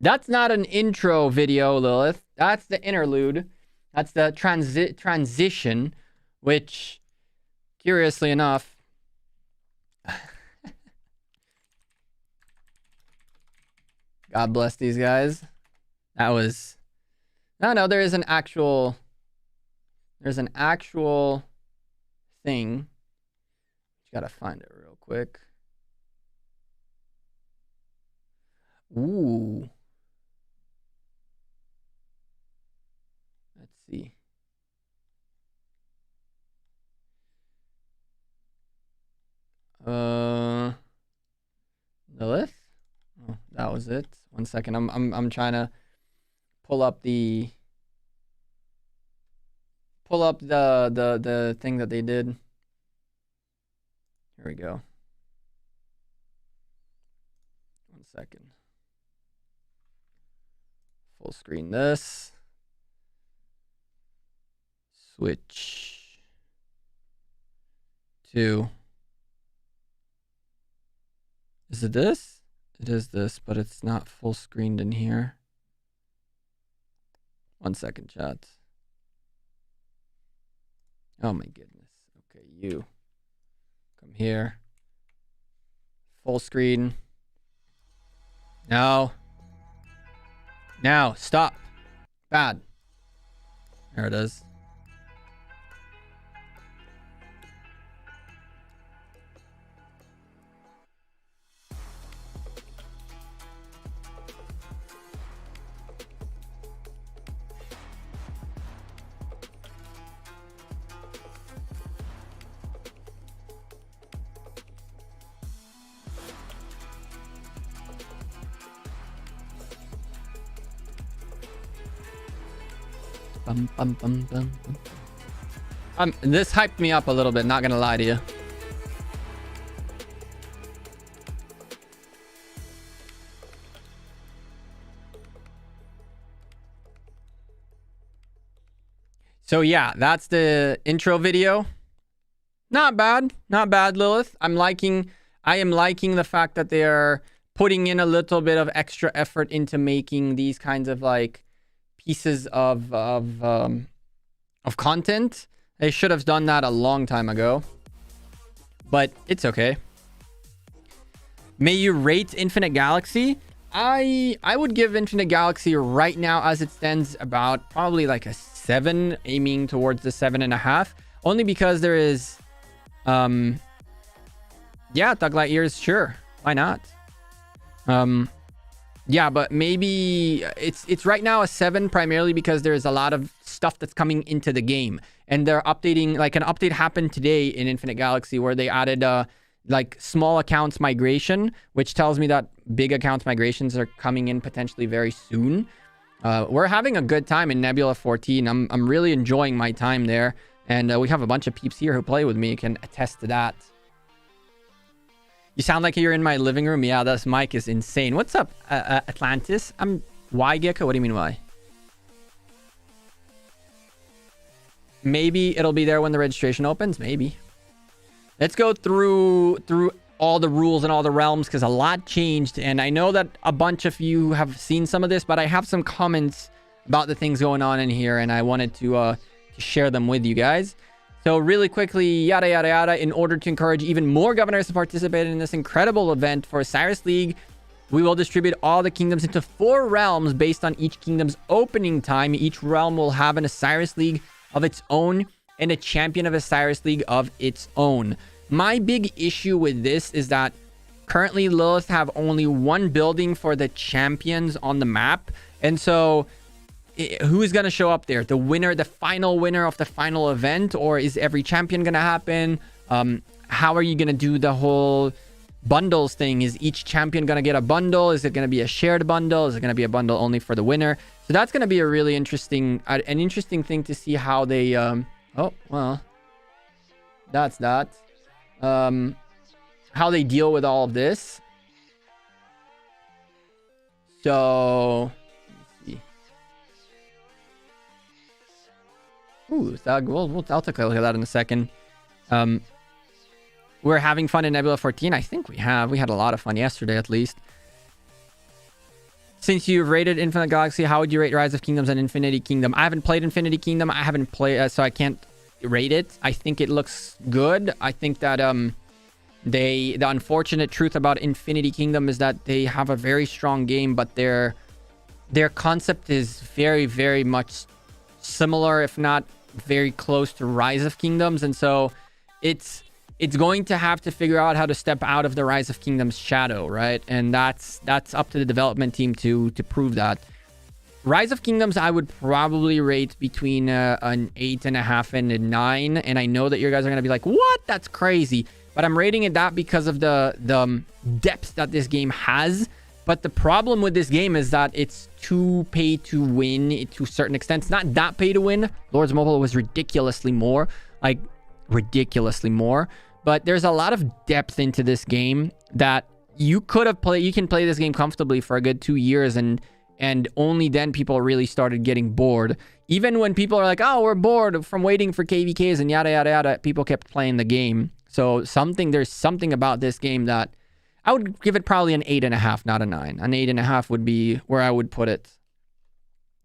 That's not an intro video, Lilith. That's the interlude. That's the transition, which, curiously enough, God bless these guys. That was... No, there's an actual thing. Just gotta find it real quick. Ooh. Let's see. Lilith? Oh, that was it. 1 second. I'm trying to pull up the thing that they did. Here we go. 1 second. Full screen this. Switch to... Is it this? It is this, but it's not full screened in here. 1 second, chat. Oh my goodness. Okay, you. Come here. Full screen. No. Now, stop. Bad. There it is. This hyped me up a little bit, not gonna lie to you. So yeah, that's the intro video. Not bad, Lilith. I'm liking I am liking the fact that they are putting in a little bit of extra effort into making these kinds of like pieces of content. They should have done that a long time ago, but it's okay. May you rate Infinite Galaxy? I would give Infinite Galaxy right now as it stands about probably like a 7, aiming towards the 7.5, only because there is yeah, Thug Lightyear's, sure, why not? Yeah, but maybe it's right now a 7 primarily because there's a lot of stuff that's coming into the game, and they're updating. Like an update happened today in Infinite Galaxy where they added like small accounts migration, which tells me that big accounts migrations are coming in potentially very soon. We're having a good time in Nebula 14. I'm really enjoying my time there, and we have a bunch of peeps here who play with me, can attest to that. You sound like you're in my living room. Yeah, this mic is insane. What's up, Atlantis? I'm why, Gecko? What do you mean why? Maybe it'll be there when the registration opens. Maybe. Let's go through all the rules and all the realms, because a lot changed, and I know that a bunch of you have seen some of this, but I have some comments about the things going on in here, and I wanted to share them with you guys. So really quickly, yada yada yada, in order to encourage even more governors to participate in this incredible event for Osiris League, we will distribute all the kingdoms into 4 realms based on each kingdom's opening time. Each realm will have an Osiris League of its own and a champion of Osiris League of its own. My big issue with this is that currently Lilith have only 1 building for the champions on the map, and so who is going to show up there? The winner, the final winner of the final event, or is every champion going to happen? How are you going to do the whole bundles thing? Is each champion going to get a bundle? Is it going to be a shared bundle? Is it going to be a bundle only for the winner? So that's going to be a really interesting, an interesting thing to see how they, oh, well, that's that. How they deal with all of this. So, ooh, I'll take a look at that in a second. We're having fun in Nebula 14. I think we have. We had a lot of fun yesterday, at least. Since you've rated Infinite Galaxy, how would you rate Rise of Kingdoms and Infinity Kingdom? I haven't played Infinity Kingdom. I haven't played, so I can't rate it. I think it looks good. I think that the unfortunate truth about Infinity Kingdom is that they have a very strong game, but their concept is very, very much similar, if not very close to Rise of Kingdoms, and so it's going to have to figure out how to step out of the Rise of Kingdoms shadow, right? And that's up to the development team to prove that. Rise of Kingdoms, I would probably rate between an 8.5 and a 9, and I know that you guys are gonna be like, "What? That's crazy!" But I'm rating it that because of the depth that this game has. But the problem with this game is that it's too pay to win to a certain extent. It's not that pay to win. Lords Mobile was ridiculously more, like ridiculously more. But there's a lot of depth into this game that you could have played. You can play this game comfortably for a good 2 years, and only then people really started getting bored. Even when people are like, "Oh, we're bored from waiting for KVKs and yada yada yada," people kept playing the game. So there's something about this game that I would give it probably an 8.5, not a 9. An 8.5 would be where I would put it.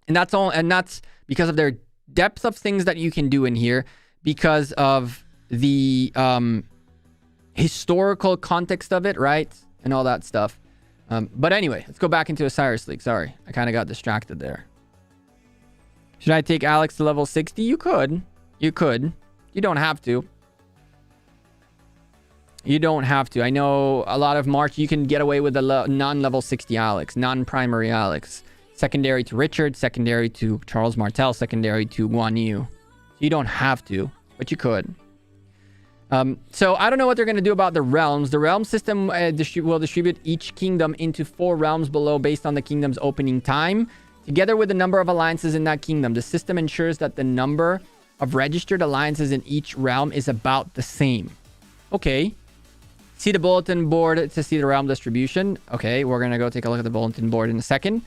And that's all. And that's because of their depth of things that you can do in here, because of the historical context of it, right? And all that stuff. But anyway, let's go back into Osiris League. Sorry, I kind of got distracted there. Should I take Alex to level 60? You could. You could. You don't have to. You don't have to. I know a lot of March, you can get away with a non-level 60 Alex, non-primary Alex. Secondary to Richard, secondary to Charles Martel, secondary to Guan Yu. You don't have to, but you could. So I don't know what they're going to do about the realms. The realm system will distribute each kingdom into 4 realms below based on the kingdom's opening time, together with the number of alliances in that kingdom. The system ensures that the number of registered alliances in each realm is about the same. Okay. See the bulletin board to see the realm distribution. Okay, we're going to go take a look at the bulletin board in a second.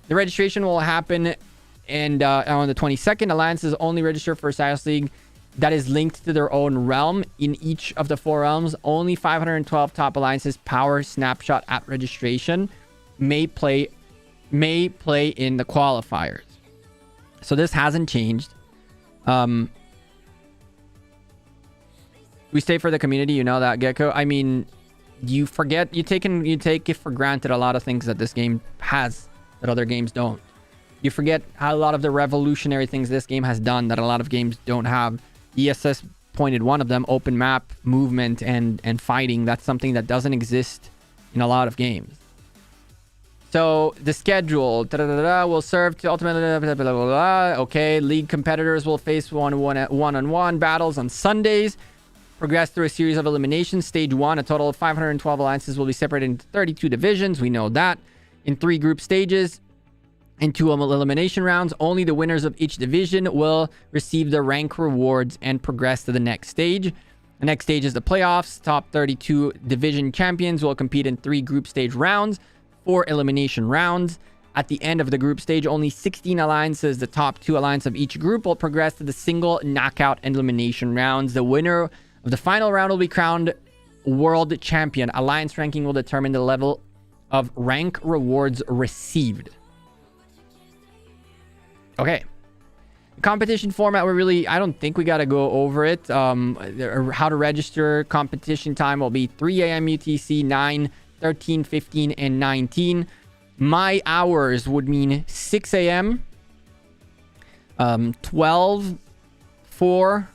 The registration will happen on the 22nd. Alliances only register for Osiris League that is linked to their own realm. In each of the 4 realms, only 512 top alliances power snapshot at registration may play in the qualifiers. So this hasn't changed. We stay for the community, you know that, Gecko. I mean, you forget, you take it for granted a lot of things that this game has that other games don't. You forget how a lot of the revolutionary things this game has done that a lot of games don't have. ESS pointed one of them, open map movement and fighting. That's something that doesn't exist in a lot of games. So the schedule will serve to ultimately okay, league competitors will face one-on-one battles on Sundays. Progress through a series of eliminations. Stage 1, a total of 512 alliances will be separated into 32 divisions. We know that. In 3 group stages and 2 elimination rounds. Only the winners of each division will receive the rank rewards and progress to the next stage. The next stage is the playoffs. Top 32 division champions will compete in 3 group stage rounds, 4 elimination rounds. At the end of the group stage, only 16 alliances, the top 2 alliances of each group, will progress to the single knockout and elimination rounds. The winner of the final round will be crowned world champion. Alliance ranking will determine the level of rank rewards received. Okay. The competition format, I don't think we got to go over it. How to register. Competition time will be 3 a.m. UTC, 9, 13, 15, and 19. My hours would mean 6 a.m., 12, 4,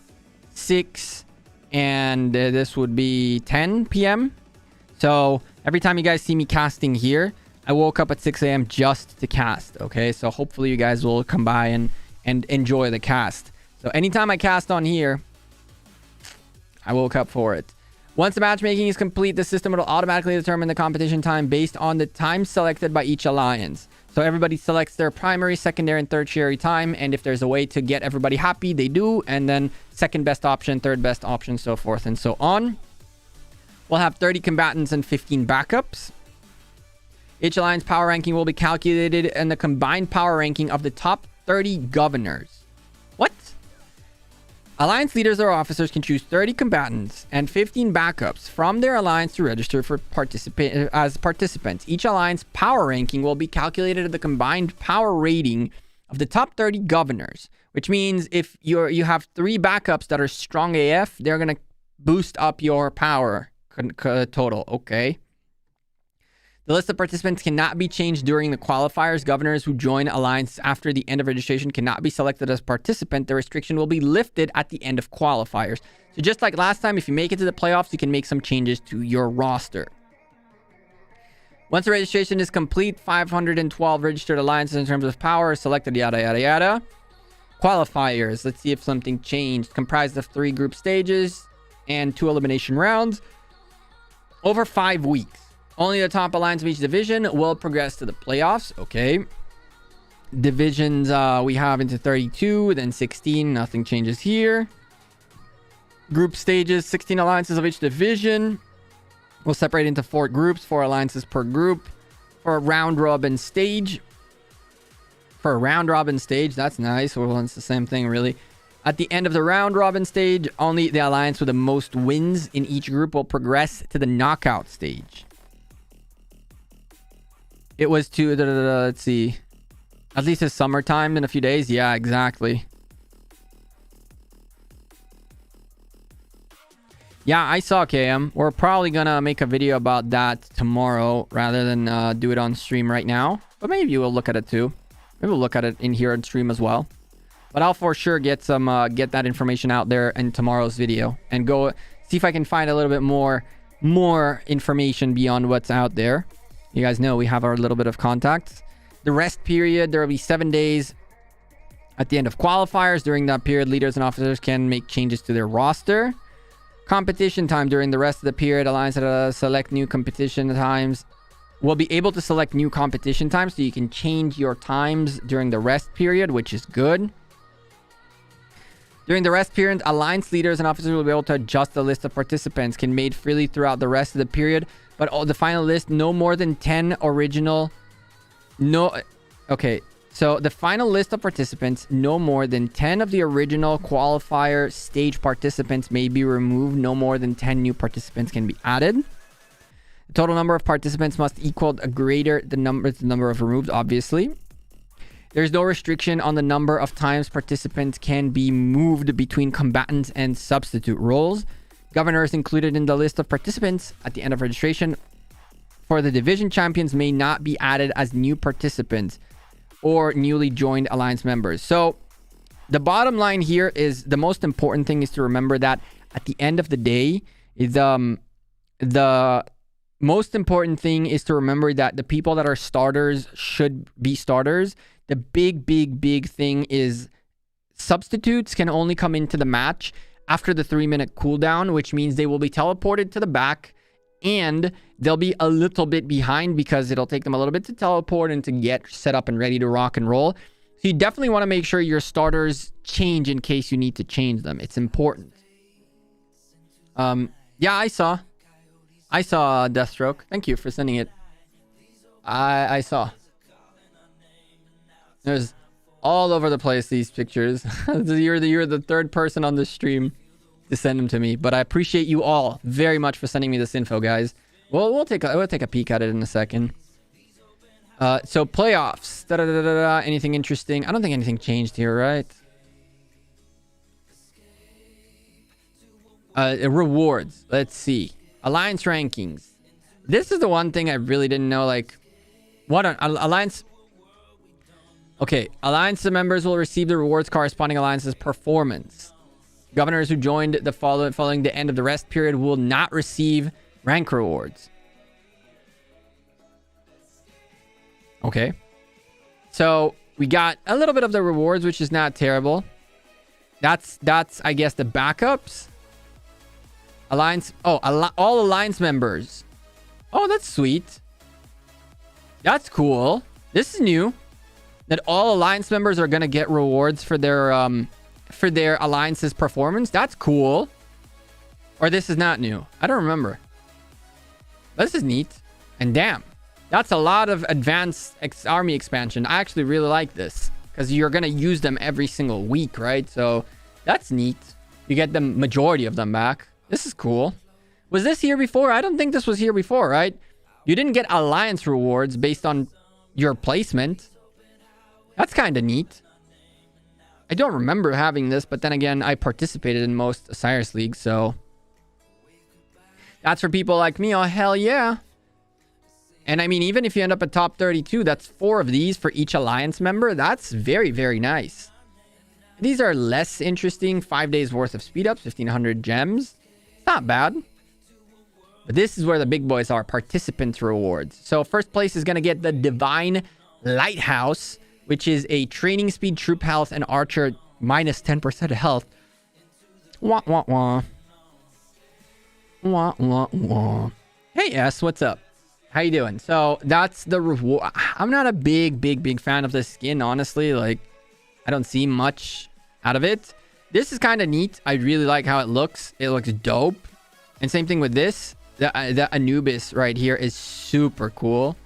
6, and this would be 10 p.m. So every time you guys see me casting here, I woke up at 6 a.m. just to cast. Okay, so hopefully you guys will come by and enjoy the cast. So anytime I cast on here, I woke up for it. Once the matchmaking is complete, the system will automatically determine the competition time based on the time selected by each alliance. So everybody selects their primary, secondary, and tertiary time. And if there's a way to get everybody happy, they do. And then second best option, third best option, so forth and so on. We'll have 30 combatants and 15 backups. Each alliance power ranking will be calculated in the combined power ranking of the top 30 governors. What? Alliance leaders or officers can choose 30 combatants and 15 backups from their alliance to register for as participants. Each alliance power ranking will be calculated at the combined power rating of the top 30 governors, which means if you have 3 backups that are strong AF, they're going to boost up your power total. Okay. The list of participants cannot be changed during the qualifiers. Governors who join alliance after the end of registration cannot be selected as participant. The restriction will be lifted at the end of qualifiers. So just like last time, if you make it to the playoffs, you can make some changes to your roster. Once the registration is complete, 512 registered alliances in terms of power are selected, yada, yada, yada. Qualifiers. Let's see if something changed. Comprised of 3 group stages and 2 elimination rounds over 5 weeks. Only the top alliance of each division will progress to the playoffs. Okay. Divisions we have into 32, then 16. Nothing changes here. Group stages, 16 alliances of each division. We'll separate into 4 groups, 4 alliances per group. For a round robin stage. That's nice. Well, it's the same thing, really. At the end of the round robin stage, only the alliance with the most wins in each group will progress to the knockout stage. It was to, let's see, at least it's summertime in a few days. Yeah, exactly. Yeah, I saw KM. We're probably going to make a video about that tomorrow rather than do it on stream right now. But maybe we'll look at it too. Maybe we'll look at it in here on stream as well. But I'll for sure get that information out there in tomorrow's video. And go see if I can find a little bit more information beyond what's out there. You guys know we have our little bit of contacts. The rest period, there will be 7 days at the end of qualifiers. During that period, leaders and officers can make changes to their roster. Competition time during the rest of the period. Alliance that select new competition times will be able to select new competition times, so you can change your times during the rest period, which is good. During the rest period, alliance leaders and officers will be able to adjust the list of participants, can made freely throughout the rest of the period. But the final list, no more than 10 original. No. Okay. So the final list of participants, no more than 10 of the original qualifier stage participants may be removed. No more than 10 new participants can be added. The total number of participants must equal a greater the number of removed, obviously. There's no restriction on the number of times participants can be moved between combatants and substitute roles. Governors included in the list of participants at the end of registration for the division champions may not be added as new participants or newly joined alliance members. So the bottom line here is the most important thing is to remember that at the end of the day, the most important thing is to remember that the people that are starters should be starters. The big thing is substitutes can only come into the match after the 3-minute cooldown, which means they will be teleported to the back and they'll be a little bit behind because it'll take them a little bit to teleport and to get set up and ready to rock and roll. So you definitely want to make sure your starters change in case you need to change them. It's important. Yeah, I saw Deathstroke. Thank you for sending it. I saw. There's all over the place these pictures. You're the third person on the stream to send them to me, but I appreciate you all very much for sending me this info, guys. Well, we'll take a peek at it in a second. So playoffs. Anything interesting? I don't think anything changed here, right? Rewards. Let's see. Alliance rankings. This is the one thing I really didn't know. Like, what an alliance. Okay, alliance members will receive the rewards corresponding alliance's performance. Governors who joined the following the end of the rest period will not receive rank rewards. Okay. So we got a little bit of the rewards, which is not terrible. That's I guess the backups. Alliance. Oh, all alliance members. Oh, that's sweet. That's cool. This is new. That all alliance members are gonna get rewards for their alliance's performance. That's cool. Or this is not new. I don't remember. This is neat. And damn, that's a lot of advanced army expansion. I actually really like this because you're gonna use them every single week, right? So that's neat. You get the majority of them back. This is cool. Was this here before? I don't think this was here before, right? You didn't get alliance rewards based on your placement. That's kind of neat. I don't remember having this, but then again, I participated in most Osiris leagues, so that's for people like me. Oh, hell yeah. And I mean, even if you end up at top 32, that's 4 of these for each alliance member. That's very, very nice. These are less interesting. 5 days worth of speed ups, 1,500 gems. Not bad. But this is where the big boys are. Participants rewards. So first place is going to get the Divine Lighthouse, which is a training speed, troop health, and archer minus 10% of health. Wah, wah, wah. Wah, wah, wah. Hey, S, what's up? How you doing? So that's the reward. I'm not a big fan of this skin, honestly. Like, I don't see much out of it. This is kind of neat. I really like how it looks. It looks dope. And same thing with this. The Anubis right here is super cool.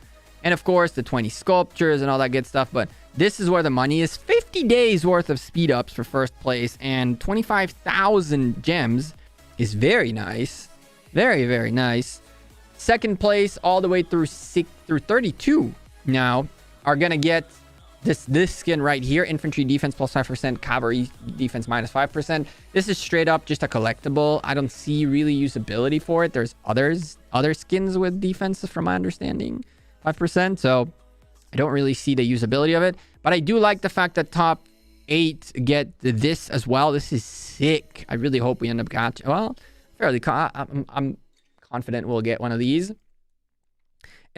And of course, the 20 sculptures and all that good stuff. But this is where the money is. 50 days worth of speed ups for first place. And 25,000 gems is very nice. Very, very nice. Second place all the way through 32 now are going to get this skin right here. Infantry defense plus 5%. Cavalry defense minus 5%. This is straight up just a collectible. I don't see really usability for it. There's other skins with defenses from my understanding. 5%. So I don't really see the usability of it. But I do like the fact that top 8 get this as well. This is sick. I really hope we end up catching. Well, fairly. I'm confident we'll get one of these.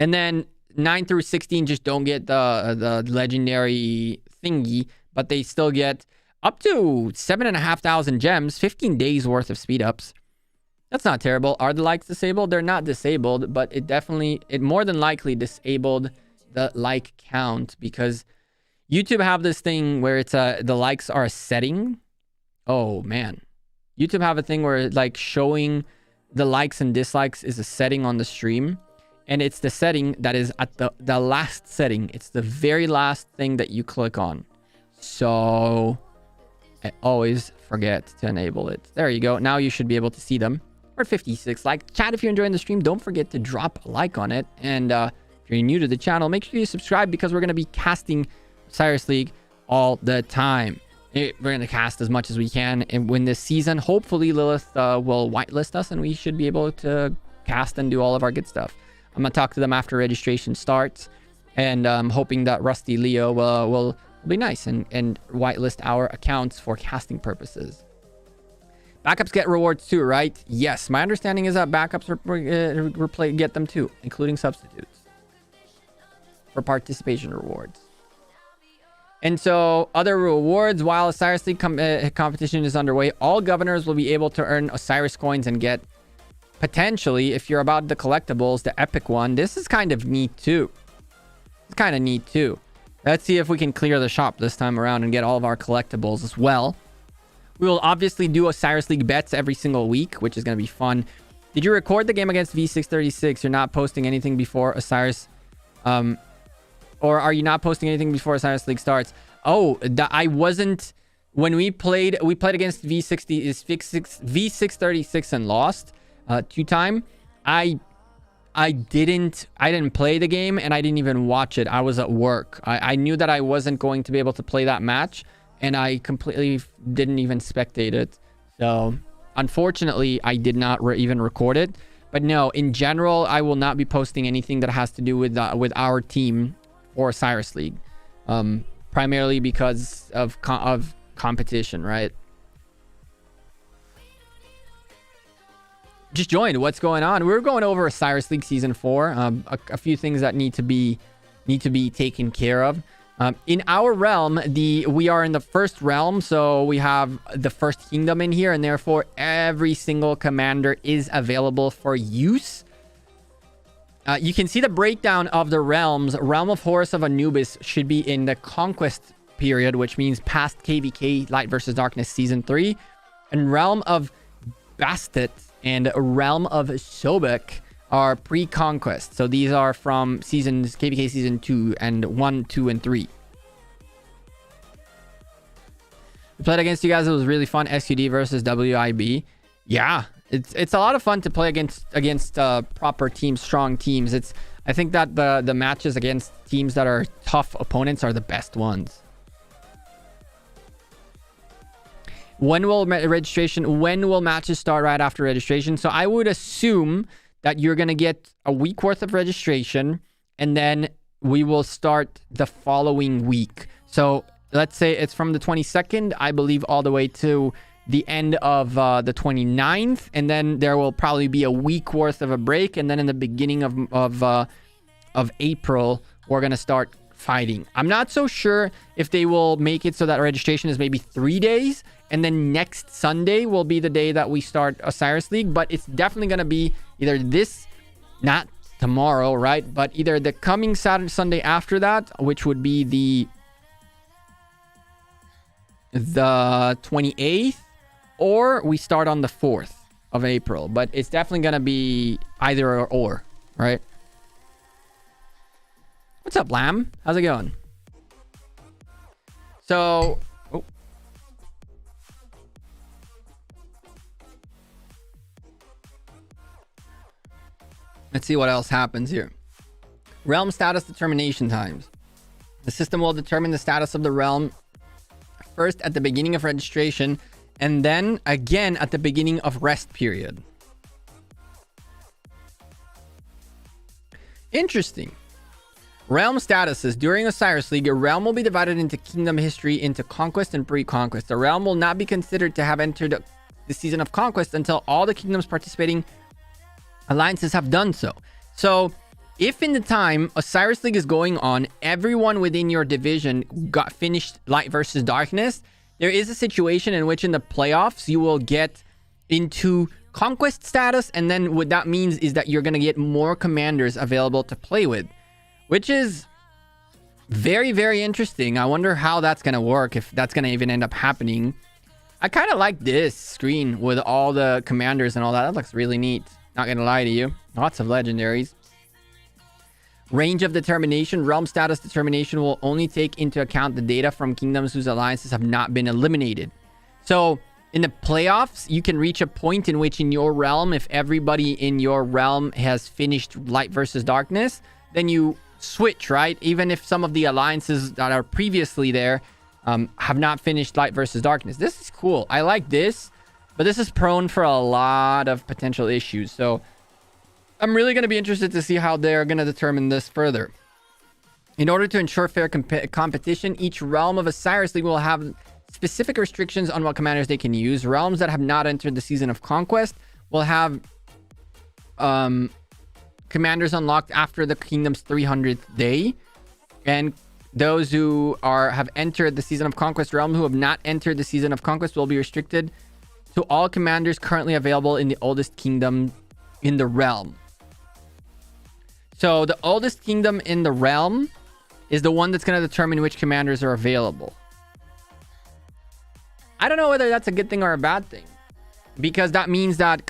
And then 9 through 16 just don't get the legendary thingy, but they still get up to 7,500 gems, 15 days worth of speed ups. That's not terrible. Are the likes disabled? They're not disabled, but it more than likely disabled the like count because YouTube have this thing where it's the likes are a setting. Oh man, YouTube have a thing where like showing the likes and dislikes is a setting on the stream. And it's the setting that is at the last setting. It's the very last thing that you click on. So I always forget to enable it. There you go. Now you should be able to see them. We're at 56 likes. Chat, if you're enjoying the stream, don't forget to drop a like on it. And if you're new to the channel, make sure you subscribe, because we're going to be casting Osiris League all the time. We're going to cast as much as we can. And when this season, hopefully Lilith will whitelist us, and we should be able to cast and do all of our good stuff. I'm going to talk to them after registration starts. And I'm hoping that Rusty Leo will be nice and whitelist our accounts for casting purposes. Backups get rewards too, right? Yes. My understanding is that backups get them too, including substitutes, for participation rewards. And so other rewards, while Osiris League competition is underway, all governors will be able to earn Osiris coins and get, potentially, if you're about the collectibles, the epic one. This is kind of neat too. It's kind of neat too. Let's see if we can clear the shop this time around and get all of our collectibles as well. We will obviously do Osiris League bets every single week, which is going to be fun. Did you record the game against V636? You're not posting anything before Osiris... or are you not posting anything before Osiris League starts? Oh, I wasn't... When we played against V636 and lost 2-time. I didn't play the game, and I didn't even watch it. I was at work. I knew that I wasn't going to be able to play that match, and I completely didn't even spectate it. So unfortunately, I did not even record it. But no, in general, I will not be posting anything that has to do with our team or Osiris League, primarily because of competition, right? Just joined. What's going on? We're going over Osiris League Season 4. A few things that need to be taken care of. In our realm, we are in the first realm, so we have the first kingdom in here, and therefore every single commander is available for use. You can see the breakdown of the realms. Realm of Horus of Anubis should be in the conquest period, which means past KVK Light versus Darkness Season 3. And Realm of Bastet and Realm of Sobek are pre-conquest. So these are from seasons KVK Season 2 and 1, 2, and 3. We played against you guys. It was really fun. SUD versus WIB. Yeah, it's a lot of fun to play against proper teams, strong teams. I think that the matches against teams that are tough opponents are the best ones. When will matches start? Right after registration? So I would assume that you're going to get a week worth of registration, and then we will start the following week. So let's say it's from the 22nd, I believe, all the way to the end of the 29th, and then there will probably be a week worth of a break, and then in the beginning of April, we're going to start fighting. I'm not so sure if they will make it so that registration is maybe 3 days, and then next Sunday will be the day that we start Osiris League. But it's definitely going to be either this, not tomorrow, right? But either the coming Sunday after that, which would be the 28th, or we start on the 4th of April. But it's definitely going to be either or, right? What's up, Lamb? How's it going? So... oh. Let's see what else happens here. Realm status determination times. The system will determine the status of the realm first at the beginning of registration, and then again at the beginning of rest period. Interesting. Realm statuses. During Osiris League, a realm will be divided into kingdom history into conquest and pre-conquest. The realm will not be considered to have entered the season of conquest until all the kingdoms participating alliances have done so. So if in the time Osiris League is going on, everyone within your division got finished Light versus Darkness, there is a situation in which in the playoffs you will get into conquest status, and then what that means is that you're going to get more commanders available to play with, which is very, very interesting. I wonder how that's going to work, if that's going to even end up happening. I kind of like this screen with all the commanders and all that. That looks really neat. Not going to lie to you. Lots of legendaries. Range of determination. Realm status determination will only take into account the data from kingdoms whose alliances have not been eliminated. So in the playoffs, you can reach a point in which in your realm, if everybody in your realm has finished light versus darkness, then you switch, right? Even if some of the alliances that are previously there have not finished light versus darkness. This is cool. I like this, but this is prone for a lot of potential issues. So I'm really going to be interested to see how they're going to determine this further. In order to ensure fair competition, each realm of Osiris League will have specific restrictions on what commanders they can use. Realms that have not entered the Season of Conquest will have commanders unlocked after the kingdom's 300th day. And those who have entered the Season of Conquest realm who have not entered the Season of Conquest will be restricted to all commanders currently available in the oldest kingdom in the realm. So the oldest kingdom in the realm is the one that's going to determine which commanders are available. I don't know whether that's a good thing or a bad thing, because that means that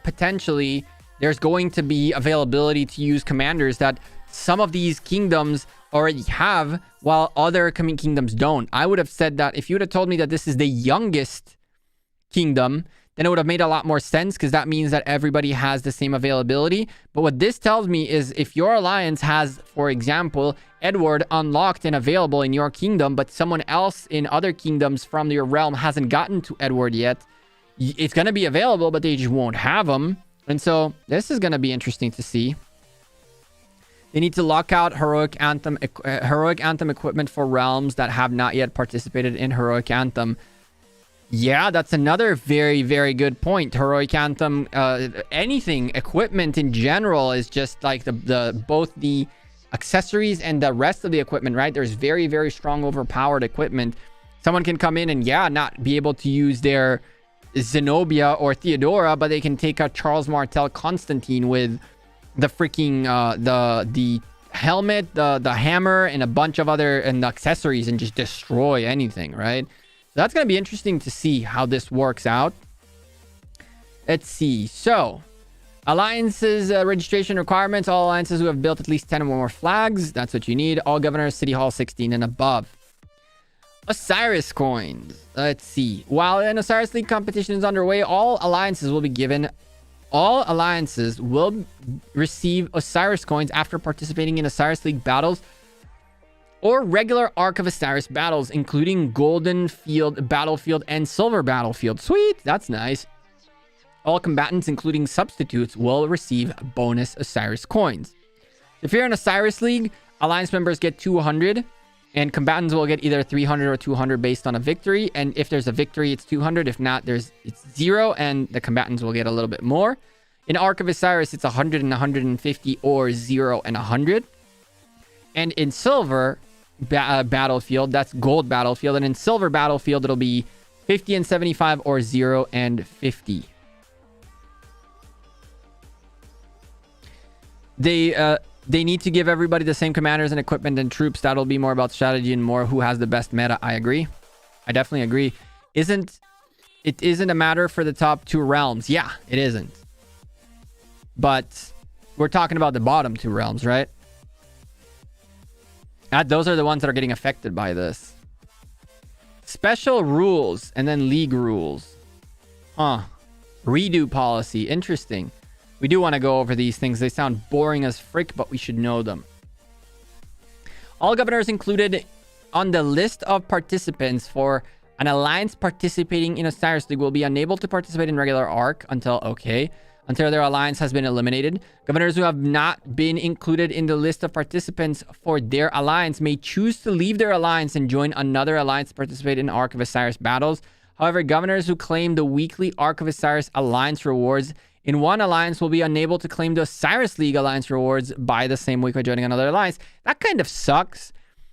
potentially there's going to be availability to use commanders that some of these kingdoms already have, while other kingdoms don't. I would have said that if you would have told me that this is the youngest kingdom, then it would have made a lot more sense, because that means that everybody has the same availability. But what this tells me is if your alliance has, for example, Edward unlocked and available in your kingdom, but someone else in other kingdoms from your realm hasn't gotten to Edward yet, it's going to be available, but they just won't have them. And so this is going to be interesting to see. They need to lock out Heroic Anthem equipment for realms that have not yet participated in Heroic Anthem. Yeah, that's another very, very good point. Heroic Anthem, anything, equipment in general is just like both the accessories and the rest of the equipment, right? There's very, very strong overpowered equipment. Someone can come in and, yeah, not be able to use their Zenobia or Theodora, but they can take out Charles Martel Constantine with the freaking, the helmet, the hammer, and a bunch of other accessories and just destroy anything, right? So that's going to be interesting to see how this works out. Let's see. So, alliances registration requirements. All alliances who have built at least 10 or more flags. That's what you need. All governors, City Hall 16 and above. Osiris coins. Let's see. While an Osiris League competition is underway, all alliances will receive Osiris coins after participating in Osiris League battles or regular Ark of Osiris battles, including Golden Field Battlefield and Silver Battlefield. Sweet, that's nice. All combatants, including substitutes, will receive bonus Osiris coins. If you're in Osiris League, alliance members get 200, and combatants will get either 300 or 200 based on a victory. And if there's a victory, it's 200. If not, it's 0, and the combatants will get a little bit more. In Ark of Osiris, it's 100 and 150, or 0 and 100. And in Silver Battlefield, that's Gold Battlefield. And in Silver Battlefield, it'll be 50 and 75, or 0 and 50. They need to give everybody the same commanders and equipment and troops. That'll be more about strategy and more who has the best meta. I agree. I definitely agree. It isn't a matter for the top 2 realms. Yeah, it isn't. But we're talking about the bottom 2 realms, right? Those are the ones that are getting affected by this. Special rules and then league rules. Redo policy. Interesting. We do want to go over these things. They sound boring as frick, but we should know them. All governors included on the list of participants for an alliance participating in Osiris League will be unable to participate in regular Ark until their alliance has been eliminated. Governors who have not been included in the list of participants for their alliance may choose to leave their alliance and join another alliance to participate in Ark of Osiris battles. However, governors who claim the weekly Ark of Osiris alliance rewards in one alliance will be unable to claim the Osiris League alliance rewards by the same week by joining another alliance. That kind of sucks.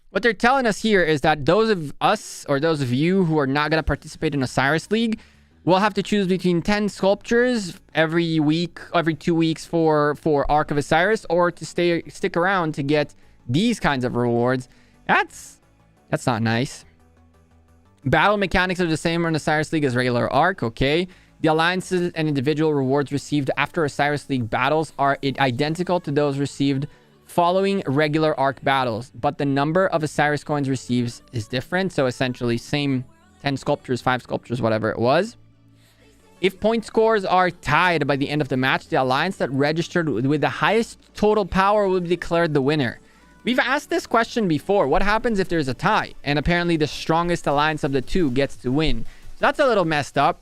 What they're telling us here is that those of us, or those of you who are not going to participate in Osiris League, will have to choose between 10 sculptures every 2 weeks for Ark of Osiris, or to stick around to get these kinds of rewards. That's not nice. Battle mechanics are the same in Osiris League as regular Ark. Okay. The alliances and individual rewards received after Osiris League battles are identical to those received following regular Arc battles, but the number of Osiris coins received is different. So essentially same 10 sculptures, 5 sculptures, whatever it was. If point scores are tied by the end of the match, the alliance that registered with the highest total power will be declared the winner. We've asked this question before. What happens if there's a tie? And apparently the strongest alliance of the two gets to win. So that's a little messed up.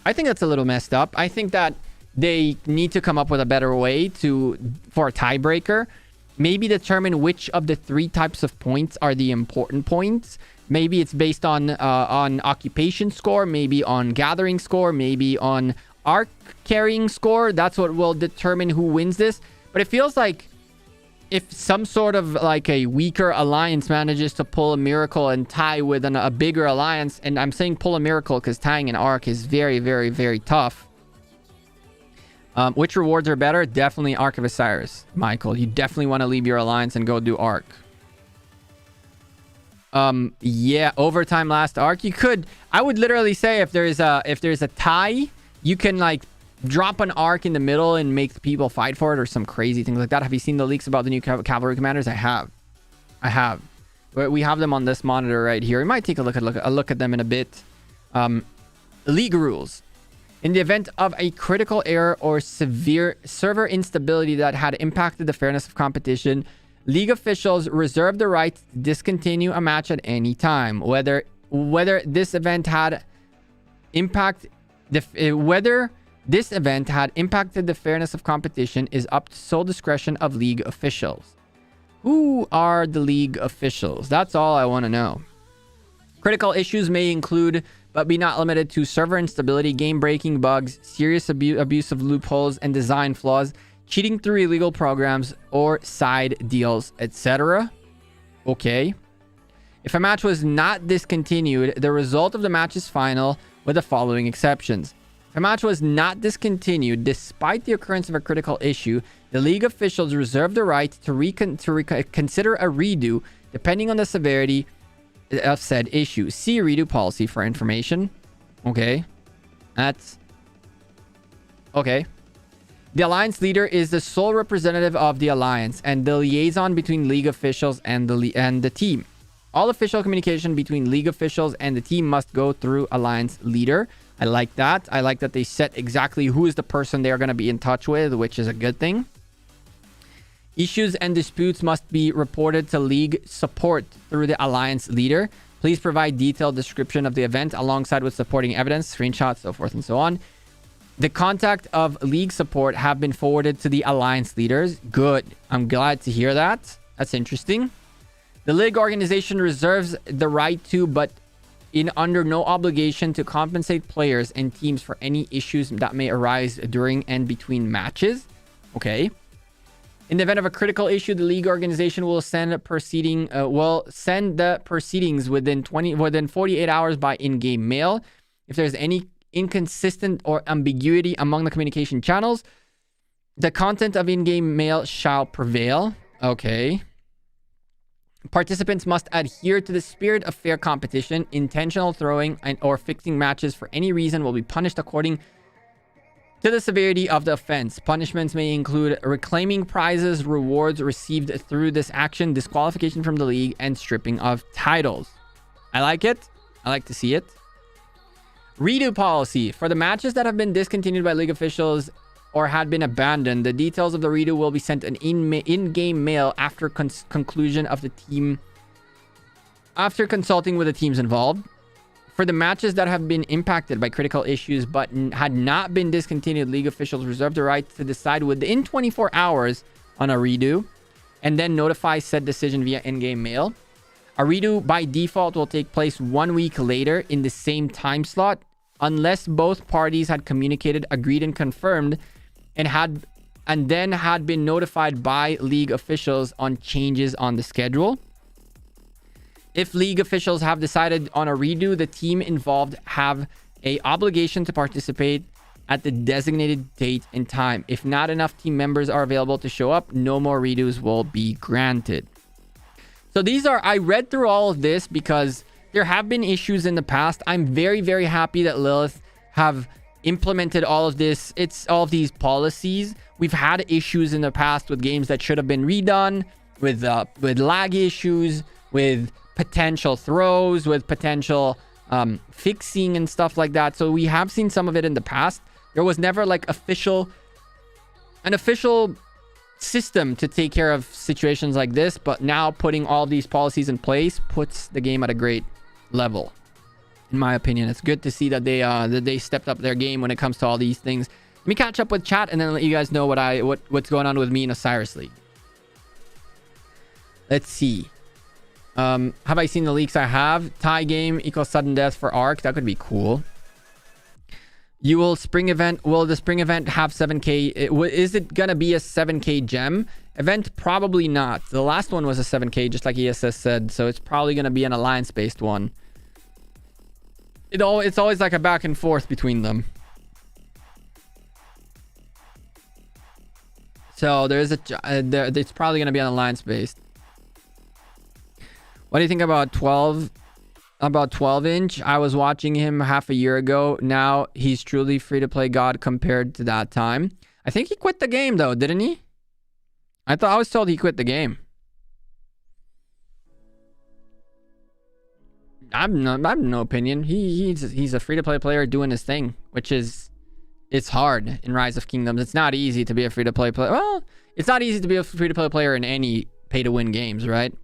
I think that's a little messed up. I think that they need to come up with a better way for a tiebreaker. Maybe determine which of the 3 types of points are the important points. Maybe it's based on occupation score, maybe on gathering score, maybe on arc carrying score. That's what will determine who wins this. But it feels like if some sort of like a weaker alliance manages to pull a miracle and tie with a bigger alliance, and I'm saying pull a miracle because tying an arc is very, very, very tough. Which rewards are better? Definitely Arc of Osiris, Michael. You definitely want to leave your alliance and go do arc. Yeah, overtime last arc. You could, I would literally say if there's a tie, you can like drop an arc in the middle and make people fight for it or some crazy things like that. Have you seen the leaks about the new cavalry commanders? I have. We have them on this monitor right here. We might take a look at them in a bit. League rules. In the event of a critical error or severe server instability that had impacted the fairness of competition, League officials reserve the right to discontinue a match at any time. Whether this event had impacted the fairness of competition is up to sole discretion of League officials. Who are the League officials? That's all I want to know. Critical issues may include, but be not limited to, server instability, game-breaking bugs, serious abuse of loopholes and design flaws, cheating through illegal programs, or side deals, etc. Okay. If a match was not discontinued, the result of the match is final with the following exceptions. If a match was not discontinued despite the occurrence of a critical issue, the League officials reserve the right to consider a redo depending on the severity of said issue. See redo policy for information. Okay. That's... okay. The alliance leader is the sole representative of the alliance and the liaison between League officials and the team. All official communication between League officials and the team must go through alliance leader. I like that. I like that they set exactly who is the person they're going to be in touch with, which is a good thing. Issues and disputes must be reported to League support through the alliance leader. Please provide detailed description of the event alongside with supporting evidence, screenshots, so forth and so on. The contact of League support have been forwarded to the alliance leaders. Good. I'm glad to hear that. That's interesting. The League organization reserves the right to, but under no obligation to, compensate players and teams for any issues that may arise during and between matches. Okay. In the event of a critical issue, the League organization will send the proceedings within 48 hours by in-game mail. If there's any inconsistent or ambiguity among the communication channels, the content of in-game mail shall prevail. Okay. Participants must adhere to the spirit of fair competition. Intentional throwing or fixing matches for any reason will be punished according to the severity of the offense. Punishments may include reclaiming prizes, rewards received through this action, disqualification from the league, and stripping of titles. I like it. I like to see it. Redo policy. For the matches that have been discontinued by League officials or had been abandoned, the details of the redo will be sent an in-game mail after conclusion of the team, after consulting with the teams involved. For the matches that have been impacted by critical issues but had not been discontinued, League officials reserve the right to decide within 24 hours on a redo and then notify said decision via in-game mail. A redo by default will take place 1 week later in the same time slot unless both parties had communicated, agreed, and confirmed and then had been notified by League officials on changes on the schedule. If League officials have decided on a redo, the team involved have an obligation to participate at the designated date and time. If not enough team members are available to show up, no more redos will be granted. So these are, I read through all of this because there have been issues in the past. I'm very, very happy that Lilith have implemented all of this. It's all of these policies. We've had issues in the past with games that should have been redone, with lag issues, with potential throws, with potential fixing and stuff like that. So we have seen some of it in the past. There was never like an official system to take care of situations like this, but now putting all these policies in place puts the game at a great level, in my opinion. It's good to see that they stepped up their game when it comes to all these things. Let me catch up with chat and then let you guys know what's going on with me in Osiris League. Let's see. Have I seen the leaks? I have. Tie game equals sudden death for Arc. That could be cool. Will the spring event have 7k? Is it gonna be a 7k gem event? Probably not. The last one was a 7k, just like ESS said, so it's probably gonna be an alliance based one. It's always like a back and forth between them. So there is it's probably gonna be an alliance based. What do you think about 12 inch? I was watching him half a year ago. Now he's truly free to play god compared to that time. I think he quit the game though, didn't he? I was told he quit the game. I have no opinion. He's a free to play player doing his thing, which is, it's hard in Rise of Kingdoms. It's not easy to be a free to play player. Well, it's not easy to be a free to play player in any pay to win games, right?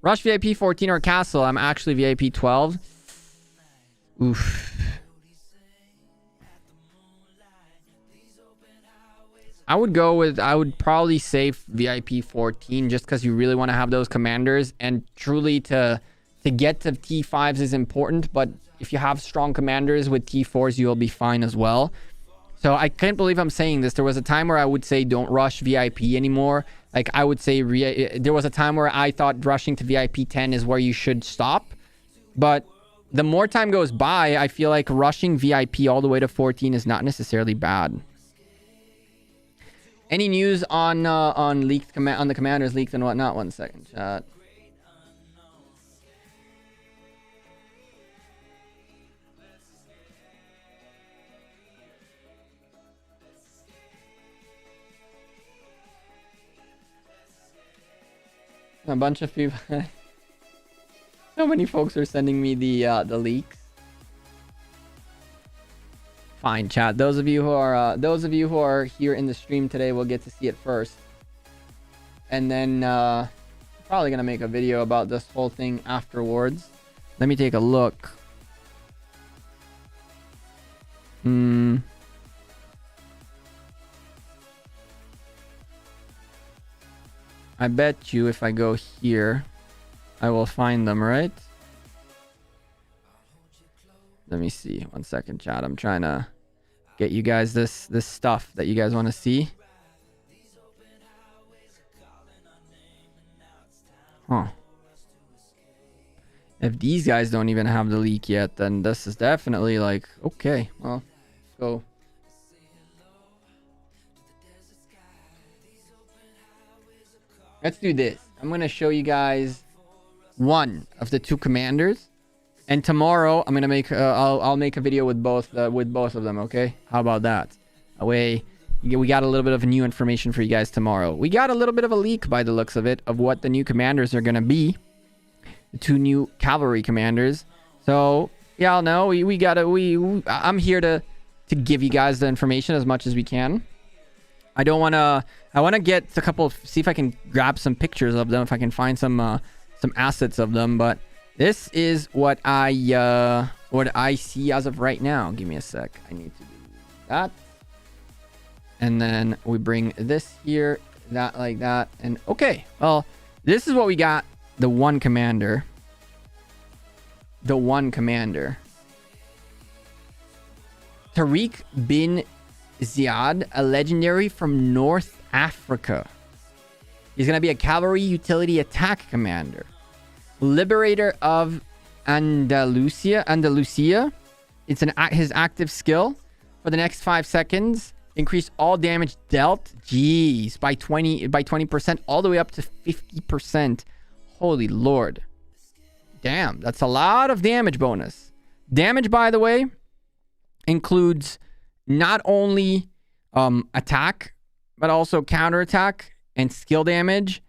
Rush VIP 14 or Castle? I'm actually VIP 12. Oof. I would probably say VIP 14 just because you really want to have those commanders, and truly to get to T5s is important, but if you have strong commanders with T4s, you'll be fine as well. So I can't believe I'm saying this. There was a time where I would say don't rush VIP anymore. Like I would say there was a time where I thought rushing to VIP 10 is where you should stop. But the more time goes by, I feel like rushing VIP all the way to 14 is not necessarily bad. Any news on leaked on the commanders leaked and whatnot? One second, chat. A bunch of people. So many folks are sending me the leaks. Fine, chat. Those of you who are here in the stream today will get to see it first, and then probably gonna make a video about this whole thing afterwards. Let me take a look. I bet you if I go here, I will find them, right? Let me see. One second, chat. I'm trying to get you guys this stuff that you guys want to see. Huh. If these guys don't even have the leak yet, then this is definitely like, okay, well, let's go. Let's do this. I'm going to show you guys one of the two commanders, and tomorrow I'm going to make I'll make a video with both of them, okay? How about that? We got a little bit of new information for you guys tomorrow. We got a little bit of a leak by the looks of it of what the new commanders are going to be. The two new cavalry commanders. So, y'all know I'm here to give you guys the information as much as we can. I want to get a couple, see if I can grab some pictures of them, if I can find some assets of them, but this is what I see as of right now. Give me a sec. I need to do that. And then we bring this here, that like that. And okay, well, this is what we got. The one commander. Tariq bin Ziyad, a legendary from North Africa. He's going to be a cavalry utility attack commander. Liberator of Andalusia. It's his active skill. For the next 5 seconds, increase all damage dealt. Jeez, by 20%, all the way up to 50%. Holy Lord. Damn, that's a lot of damage bonus. Damage, by the way, includes not only attack, but also counterattack and skill damage.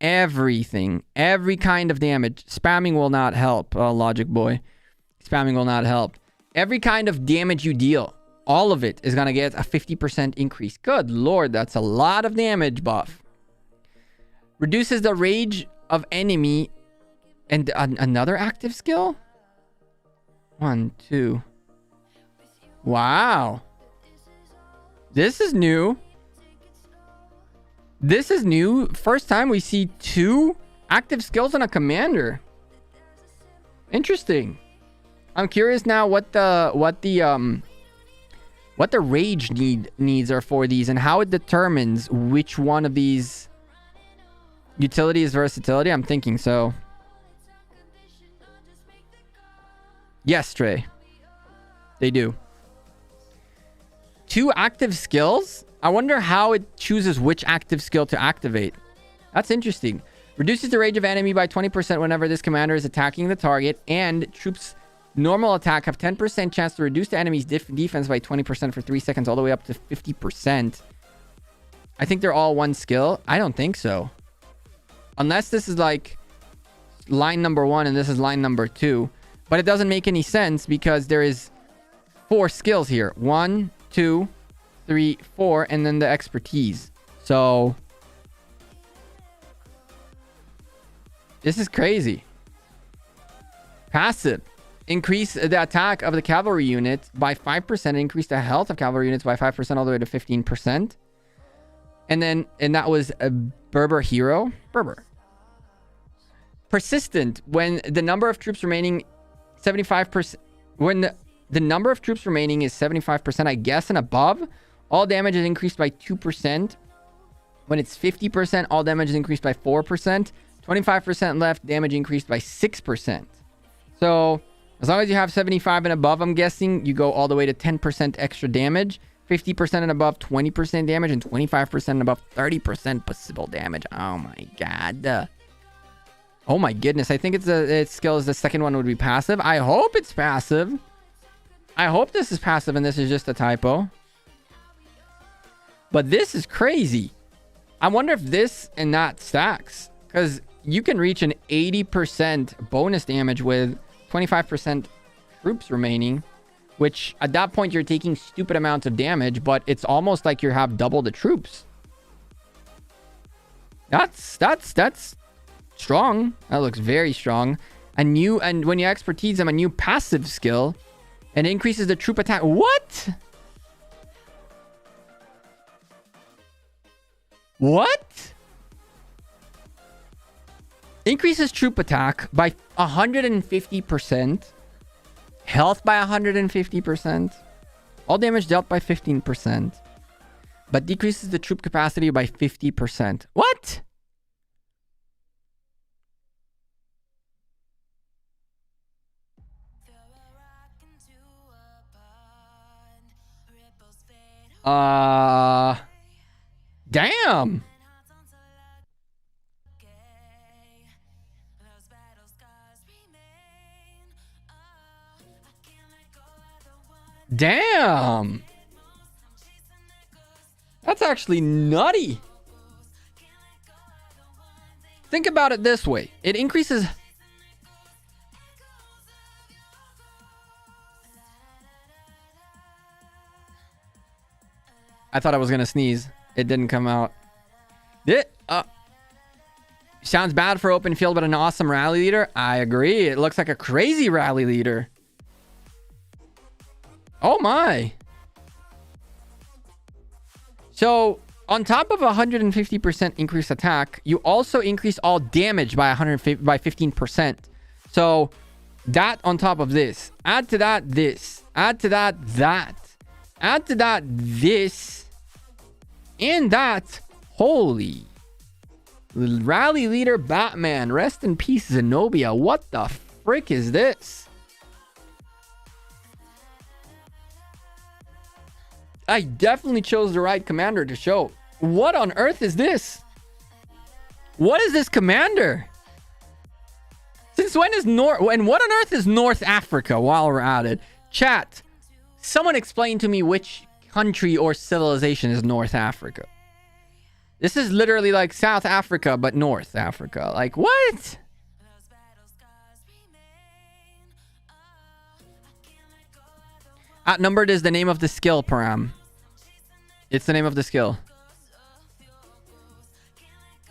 Everything. Every kind of damage. Spamming will not help, Logic Boy. Spamming will not help. Every kind of damage you deal, all of it is going to get a 50% increase. Good lord, that's a lot of damage buff. Reduces the rage of enemy. And another active skill? 1, 2. Wow. This is new. This is new. First time we see 2 active skills on a commander. Interesting. I'm curious now what the rage needs are for these and how it determines which one of these utility is versatility. I'm thinking so. Yes, Trey. They do. 2 active skills? I wonder how it chooses which active skill to activate. That's interesting. Reduces the rage of enemy by 20% whenever this commander is attacking the target, and troops normal attack have 10% chance to reduce the enemy's defense by 20% for 3 seconds, all the way up to 50%. I think they're all one skill. I don't think so. Unless this is like line number 1 and this is line number 2. But it doesn't make any sense because there is 4 skills here. 1, 2, 3, 4, and then the expertise. So this is crazy. Passive. Increase the attack of the cavalry unit by 5%. Increase the health of cavalry units by 5% all the way to 15%. And that was a Berber hero. Berber. Persistent. When the number of troops remaining 75%. When the number of troops remaining is 75%, I guess, and above, all damage is increased by 2%. When it's 50%, all damage is increased by 4%. 25% left, damage increased by 6%. So as long as you have 75 and above, I'm guessing you go all the way to 10% extra damage. 50% and above, 20% damage, and 25% and above, 30% possible damage. Oh my god. Oh my goodness. I think its skill is the second one would be passive. I hope it's passive. I hope this is passive and this is just a typo. But this is crazy. I wonder if this and that stacks. Because you can reach an 80% bonus damage with 25% troops remaining. Which at that point you're taking stupid amounts of damage. But it's almost like you have double the troops. That's strong. That looks very strong. And when you expertise them, a new passive skill. And increases the troop attack. What? What? Increases troop attack by 150%. Health by 150%. All damage dealt by 15%. But decreases the troop capacity by 50%. What? Damn. Damn. That's actually nutty. Think about it this way. It increases... I thought I was going to sneeze. It didn't come out. Sounds bad for open field, but an awesome rally leader. I agree. It looks like a crazy rally leader. Oh my. So on top of 150% increased attack, you also increase all damage by 15%. So that on top of this. Add to that this. Add to that that. Add to that this. And that, holy rally leader Batman, rest in peace Zenobia. What the frick is this? I definitely chose the right commander to show. What on earth is this? What is this commander? Since when is and what on earth is North Africa? While we're at it, chat, someone explain to me which country or civilization is North Africa? This is literally like South Africa, but North Africa. Like, what? Outnumbered is the name of the skill, Param. It's the name of the skill.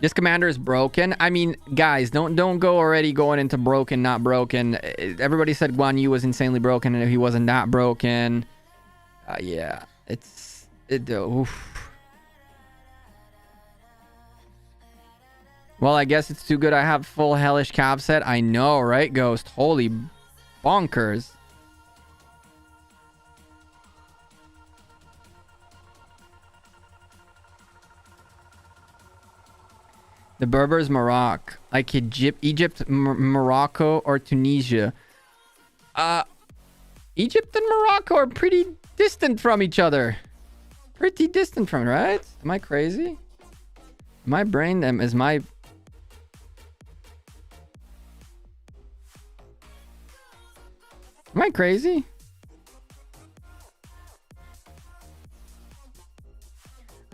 This commander is broken. I mean, guys, don't go already going into broken, not broken. Everybody said Guan Yu was insanely broken, and he wasn't that broken. Yeah, oof. Well, I guess it's too good. I have full hellish cav set. I know, right, Ghost? Holy bonkers. The Berbers, Morocco, like Egypt, Morocco, or Tunisia. Egypt and Morocco are pretty distant from each other. Pretty distant from it, right? Am I crazy? My brain is my... Am I crazy?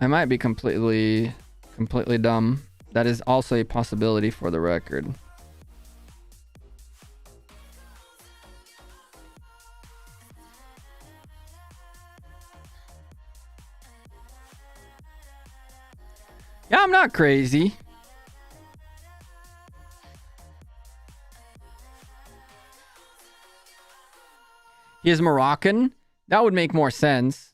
I might be completely dumb. That is also a possibility for the record. Yeah, I'm not crazy. He is Moroccan? That would make more sense.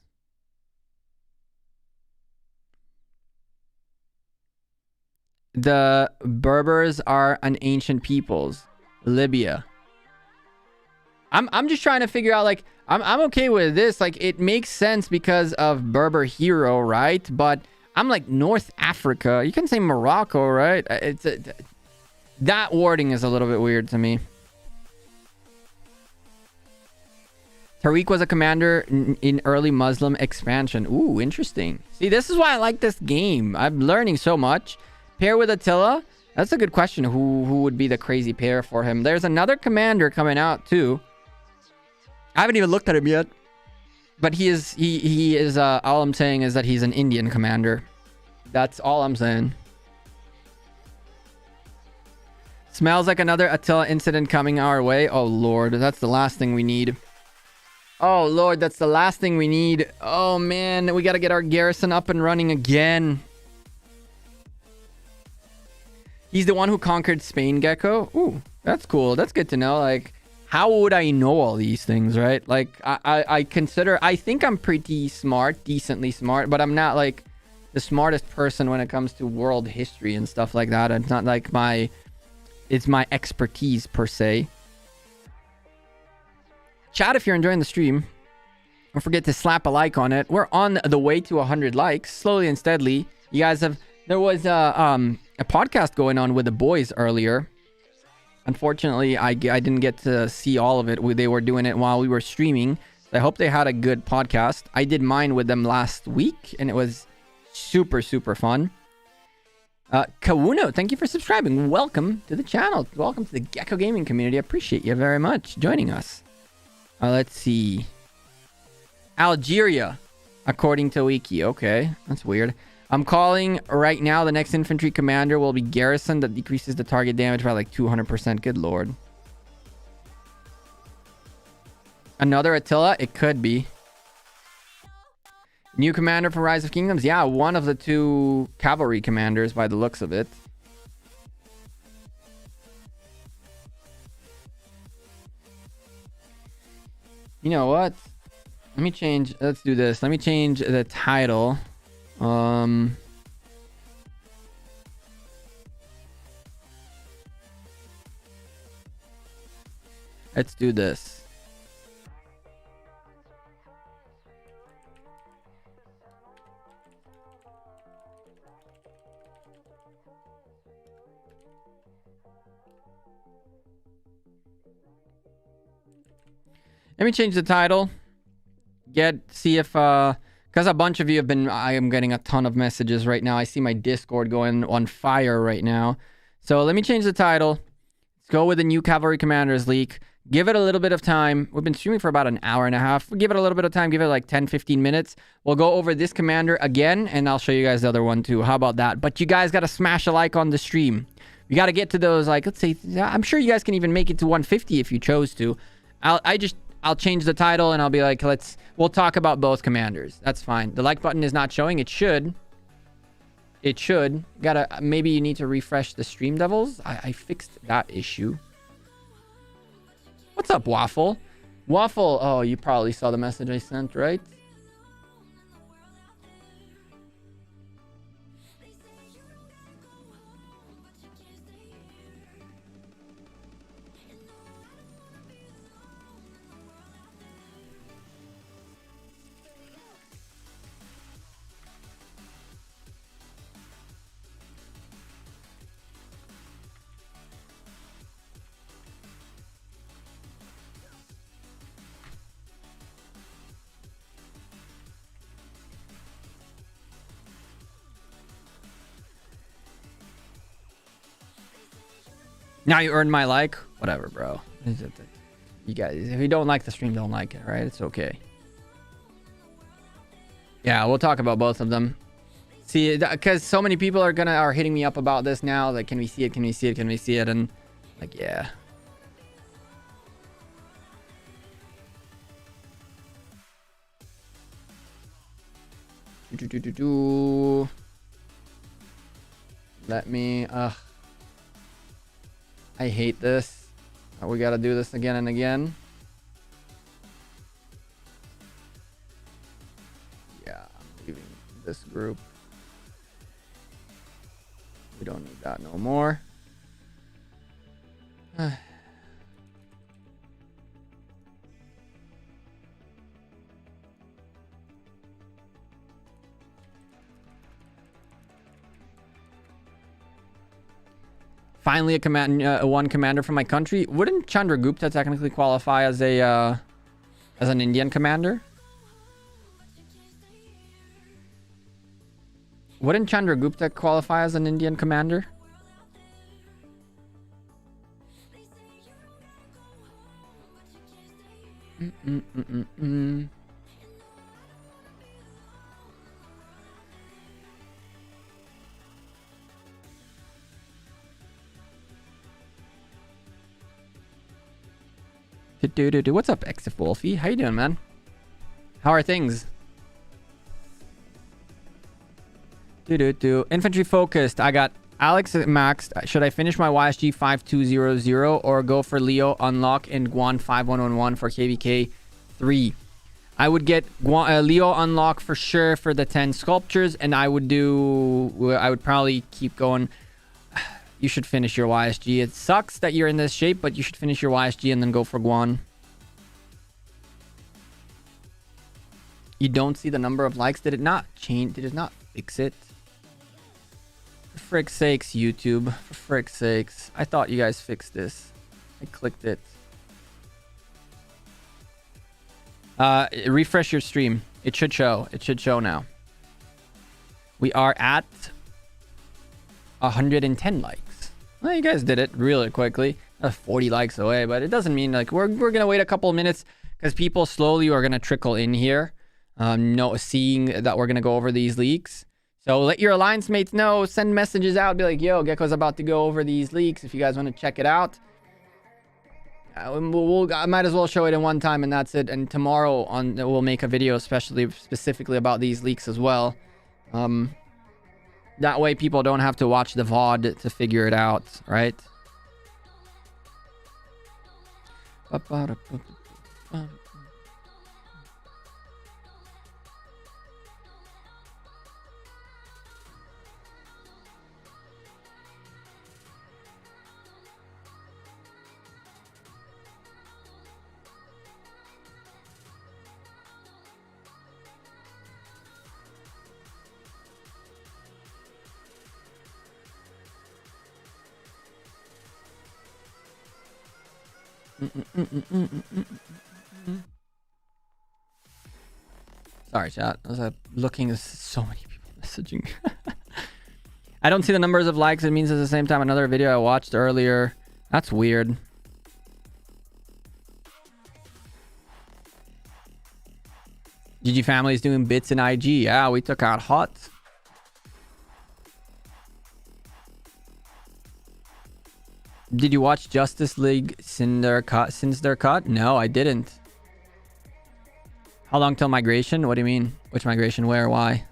The Berbers are an ancient peoples. Libya. I'm just trying to figure out, like, I'm okay with this. Like, it makes sense because of Berber hero, right? But I'm like, North Africa. You can say Morocco, right? That wording is a little bit weird to me. Tariq was a commander in early Muslim expansion. Ooh, interesting. See, this is why I like this game. I'm learning so much. Pair with Attila? That's a good question. Who would be the crazy pair for him? There's another commander coming out too. I haven't even looked at him yet. But he is all I'm saying is that he's an Indian commander. That's all I'm saying. Smells like another Attila incident coming our way. Oh lord, that's the last thing we need. Oh lord, that's the last thing we need. Oh man, we gotta get our garrison up and running again. He's the one who conquered Spain, Gecko. Ooh, that's cool. That's good to know. Like, how would I know all these things, right? Like, I think I'm pretty smart, decently smart, but I'm not like the smartest person when it comes to world history and stuff like that. It's not like it's my expertise per se. Chat, if you're enjoying the stream, don't forget to slap a like on it. We're on the way to 100 likes, slowly and steadily. You guys have... There was a podcast going on with the boys earlier. Unfortunately, I didn't get to see all of it. They were doing it while we were streaming. I hope they had a good podcast. I did mine with them last week, and it was super, super fun. Kawuno, thank you for subscribing. Welcome to the channel. Welcome to the Gecko Gaming community. I appreciate you very much joining us. Let's see. Algeria, according to Wiki. Okay, that's weird. I'm calling right now. The next infantry commander will be Garrison. That decreases the target damage by like 200%. Good lord. Another Attila? It could be. New commander for Rise of Kingdoms? Yeah, one of the two cavalry commanders by the looks of it. You know what? Let me change. Let's do this. Let me change the title. Let's do this. Let me change the title. See if because a bunch of you have been, I am getting a ton of messages right now. I see my Discord going on fire right now. So let me change the title. Let's go with the new Cavalry Commanders Leak. Give it a little bit of time. We've been streaming for about an hour and a half. We'll give it a little bit of time. Give it like 10, 15 minutes. We'll go over this commander again, and I'll show you guys the other one too. How about that? But you guys got to smash a like on the stream. You got to get to those, like, let's say, I'm sure you guys can even make it to 150 if you chose to. I'll change the title and I'll be like, we'll talk about both commanders. That's fine. The like button is not showing. It should. Maybe you need to refresh the stream devils. I fixed that issue. What's up, Waffle? Waffle, oh, you probably saw the message I sent, right? Now you earned my like. Whatever, bro. You guys, if you don't like the stream, don't like it, right? It's okay. Yeah, we'll talk about both of them. See, because so many people are hitting me up about this now. Like, can we see it? Can we see it? Can we see it? And like, yeah. Let me. I hate this. We gotta do this again and again. Yeah, I'm leaving this group. We don't need that no more. Finally, one commander from my country. Wouldn't Chandragupta technically qualify as an Indian commander? Wouldn't Chandragupta qualify as an Indian commander? What's up, Exif Wolfie? How you doing, man? How are things? Infantry focused. I got Alex maxed. Should I finish my YSG 5200 or go for Leo unlock in Guan 5111 for KVK 3? I would get Leo unlock for sure for the 10 sculptures, and I would probably keep going. You should finish your YSG. It sucks that you're in this shape, but you should finish your YSG and then go for Guan. You don't see the number of likes. Did it not change? Did it not fix it? For frick's sakes, YouTube. For frick's sakes. I thought you guys fixed this. I clicked it. Refresh your stream. It should show. It should show now. We are at 110 likes. Well, you guys did it really quickly. 40 likes away, but it doesn't mean like we're gonna wait a couple of minutes because people slowly are gonna trickle in here, seeing that we're gonna go over these leaks. So let your alliance mates know. Send messages out. Be like, yo, Gecko's about to go over these leaks. If you guys want to check it out, I might as well show it in one time, and that's it. And tomorrow we'll make a video specifically about these leaks as well. That way people don't have to watch the VOD to figure it out, right? Sorry, chat. I was looking at so many people messaging. I don't see the numbers of likes. It means at the same time another video I watched earlier. That's weird. GG family's doing bits in IG. Yeah, we took out hot. Did you watch Justice League since their cut? No, I didn't. How long till migration? What do you mean? Which migration? Where? Why?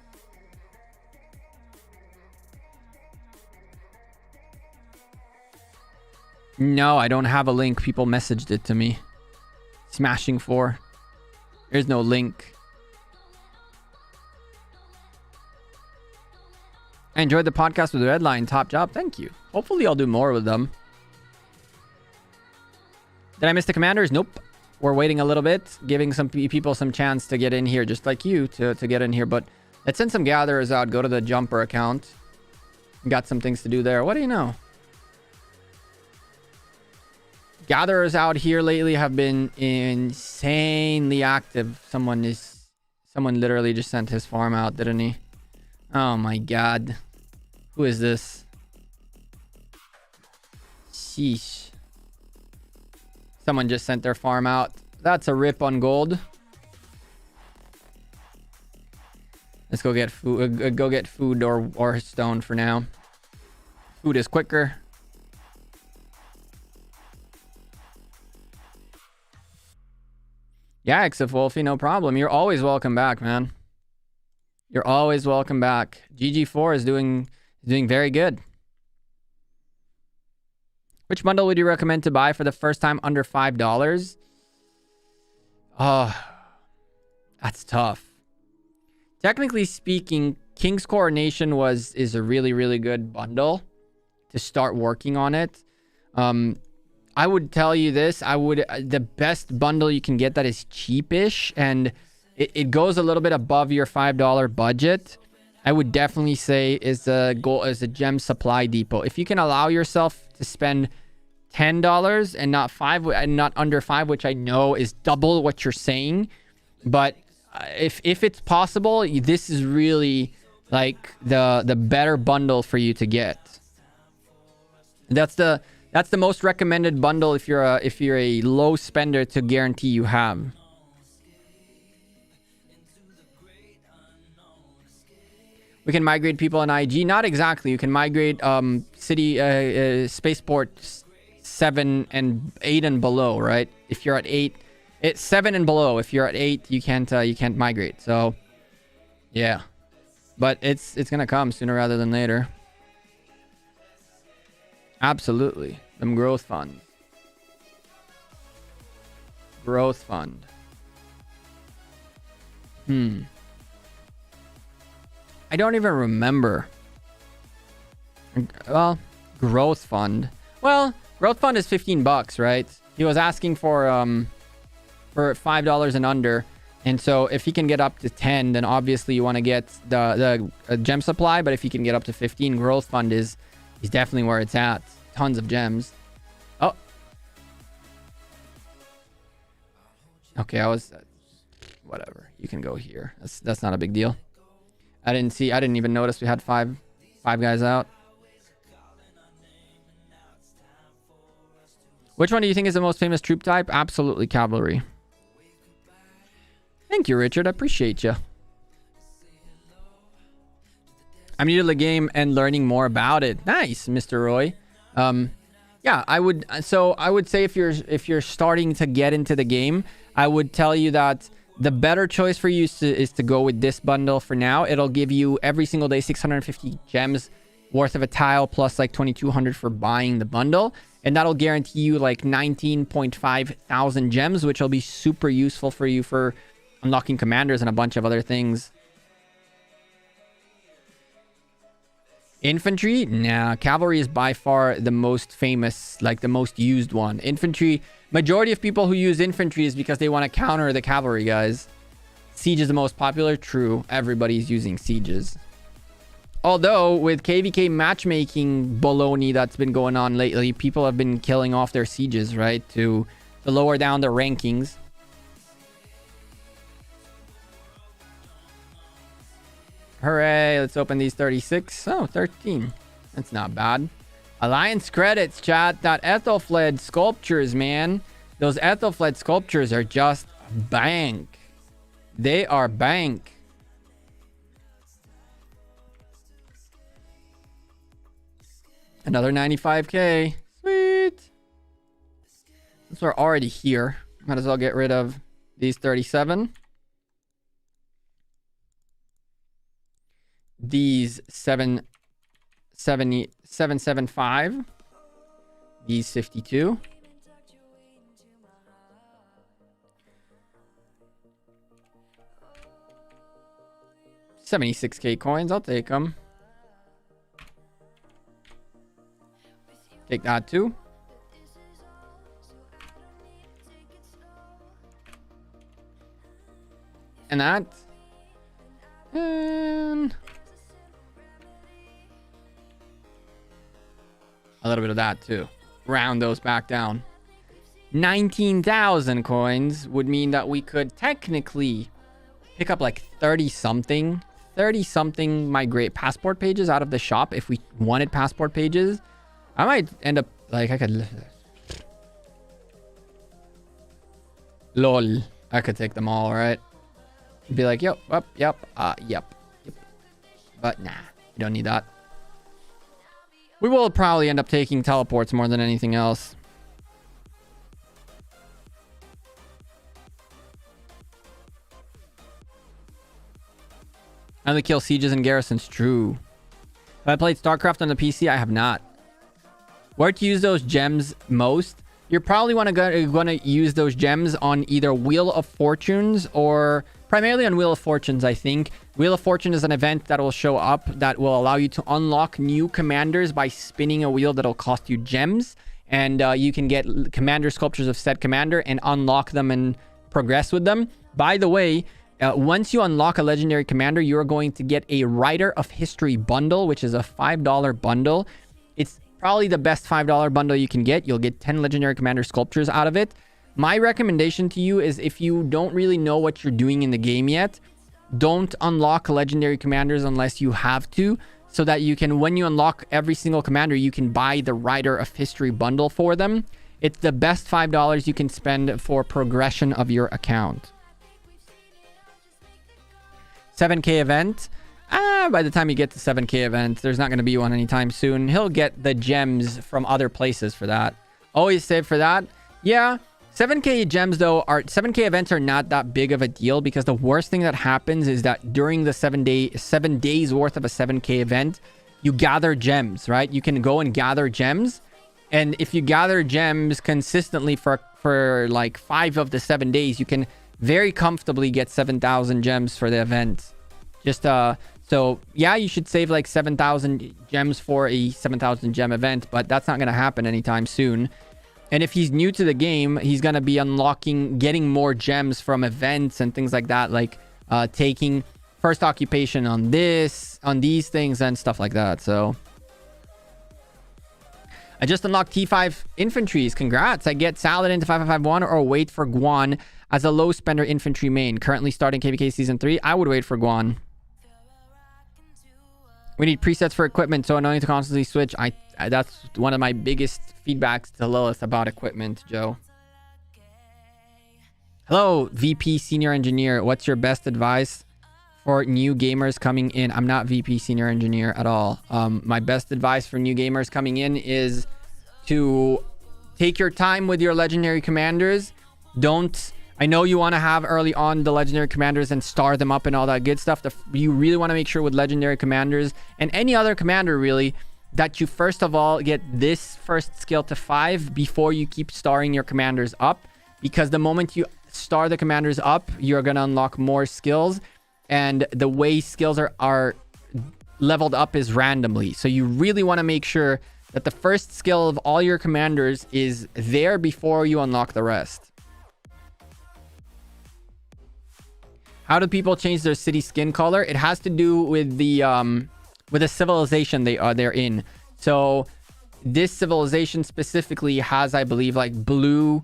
No, I don't have a link. People messaged it to me. Smashing 4. There's no link. I enjoyed the podcast with Redline. Top job. Thank you. Hopefully I'll do more with them. Did I miss the commanders? Nope. We're waiting a little bit, giving some people some chance to get in here, just like you, to get in here. But let's send some gatherers out. Go to the jumper account. Got some things to do there. What do you know? Gatherers out here lately have been insanely active. Someone literally just sent his farm out, didn't he? Oh my god. Who is this? Sheesh. Someone just sent their farm out. That's a rip on gold. Let's go get food. Go get food or stone for now. Food is quicker. Yeah, except Wolfie, no problem. You're always welcome back, man. You're always welcome back. GG4 is doing very good. Which bundle would you recommend to buy for the first time under $5? Oh, that's tough. Technically speaking, King's Coronation is a really, really good bundle to start working on it. I would tell you this. The best bundle you can get that is cheapish and it goes a little bit above your $5 budget. I would definitely say is a gem supply depot. If you can allow yourself to spend $10 and not $5 and not under $5, which I know is double what you're saying, but if it's possible, this is really like the better bundle for you to get. That's the most recommended bundle if you're a low spender to guarantee you have. We can migrate people in IG. Not exactly. You can migrate spaceport 7 and 8 and below, right? If you're at 8, it's 7 and below. If you're at 8, you can't migrate. So, yeah, but it's gonna come sooner rather than later. Absolutely, them growth funds. Growth fund. I don't even remember. Well, growth fund. Well, growth fund is $15, right? He was asking for $5 and under, and so if he can get up to 10, then obviously you want to get the gem supply. But if he can get up to 15, growth fund is definitely where it's at. Tons of gems. Oh, okay. Whatever. You can go here. That's not a big deal. I didn't even notice we had five guys out. Which one do you think is the most famous troop type? Absolutely cavalry. Thank you, Richard. I appreciate you. I'm new to the game and learning more about it. Nice, Mr. Roy. Yeah, I would say if you're starting to get into the game, I would tell you that the better choice for you is to go with this bundle for now. It'll give you every single day 650 gems worth of a tile plus like 2200 for buying the bundle, and that'll guarantee you like 19.5 thousand gems, which will be super useful for you for unlocking commanders and a bunch of other things. Infantry? Nah, cavalry is by far the most famous, like the most used one. Infantry, majority of people who use infantry is because they want to counter the cavalry guys. Siege is the most popular. True, everybody's using sieges. Although with KVK matchmaking baloney that's been going on lately, people have been killing off their sieges, right? To lower down their rankings. Hooray, let's open these 36. Oh, 13. That's not bad. Alliance credits, chat. That Ethelfled sculptures, man. Those Ethelfled sculptures are just bank. They are bank. Another 95k. Sweet. Since we're already here, might as well get rid of these 37. These 775. These 52. $76k coins. I'll take them. Take that too. And that. And a little bit of that too. Round those back down. 19,000 coins would mean that we could technically pick up like 30 something migrate passport pages out of the shop if we wanted passport pages. I might end up like I could lol. I could take them all, right? Be like, yep. But nah, you don't need that. We will probably end up taking teleports more than anything else. I only kill sieges and garrisons. True. Have I played StarCraft on the PC? I have not. Where to use those gems most? You're probably want to use those gems on either Wheel of Fortunes or primarily on Wheel of Fortunes, I think. Wheel of Fortune is an event that will show up that will allow you to unlock new commanders by spinning a wheel that'll cost you gems. And you can get commander sculptures of said commander and unlock them and progress with them. By the way, once you unlock a legendary commander, you're going to get a Writer of History bundle, which is a $5 bundle. It's probably the best $5 bundle you can get. You'll get 10 legendary commander sculptures out of it. My recommendation to you is if you don't really know what you're doing in the game yet, don't unlock legendary commanders unless you have to, so that you can, when you unlock every single commander, you can buy the Writer of History bundle for them. It's the best $5 you can spend for progression of your account. 7k event. By the time you get to 7k event, there's not going to be one anytime soon. He'll get the gems from other places for that. Always save for that. Yeah, 7k gems though, 7k events are not that big of a deal, because the worst thing that happens is that during the 7 days worth of a 7k event, you gather gems, right? You can go and gather gems, and if you gather gems consistently for like 5 of the 7 days, you can very comfortably get 7,000 gems for the event. Just so yeah, you should save like 7,000 gems for a 7,000 gem event, but that's not going to happen anytime soon. And if he's new to the game, he's going to be getting more gems from events and things like that, like taking first occupation on these things and stuff like that. So I just unlocked T5 infantries. Congrats. I get Salad into 5551 or wait for Guan as a low spender infantry main. Currently starting KVK season 3. I would wait for Guan. We need presets for equipment, so annoying to constantly switch. That's one of my biggest feedbacks to Lilith about equipment, Joe. Hello, VP Senior Engineer. What's your best advice for new gamers coming in? I'm not VP Senior Engineer at all. My best advice for new gamers coming in is to take your time with your legendary commanders. I know you want to have early on the legendary commanders and star them up and all that good stuff. You really want to make sure with legendary commanders and any other commander really that you first of all get this first skill to 5 before you keep starring your commanders up, because the moment you star the commanders up, you're going to unlock more skills, and the way skills are leveled up is randomly. So you really want to make sure that the first skill of all your commanders is there before you unlock the rest. How do people change their city skin color? It has to do with the civilization they're in. So this civilization specifically has, I believe, like blue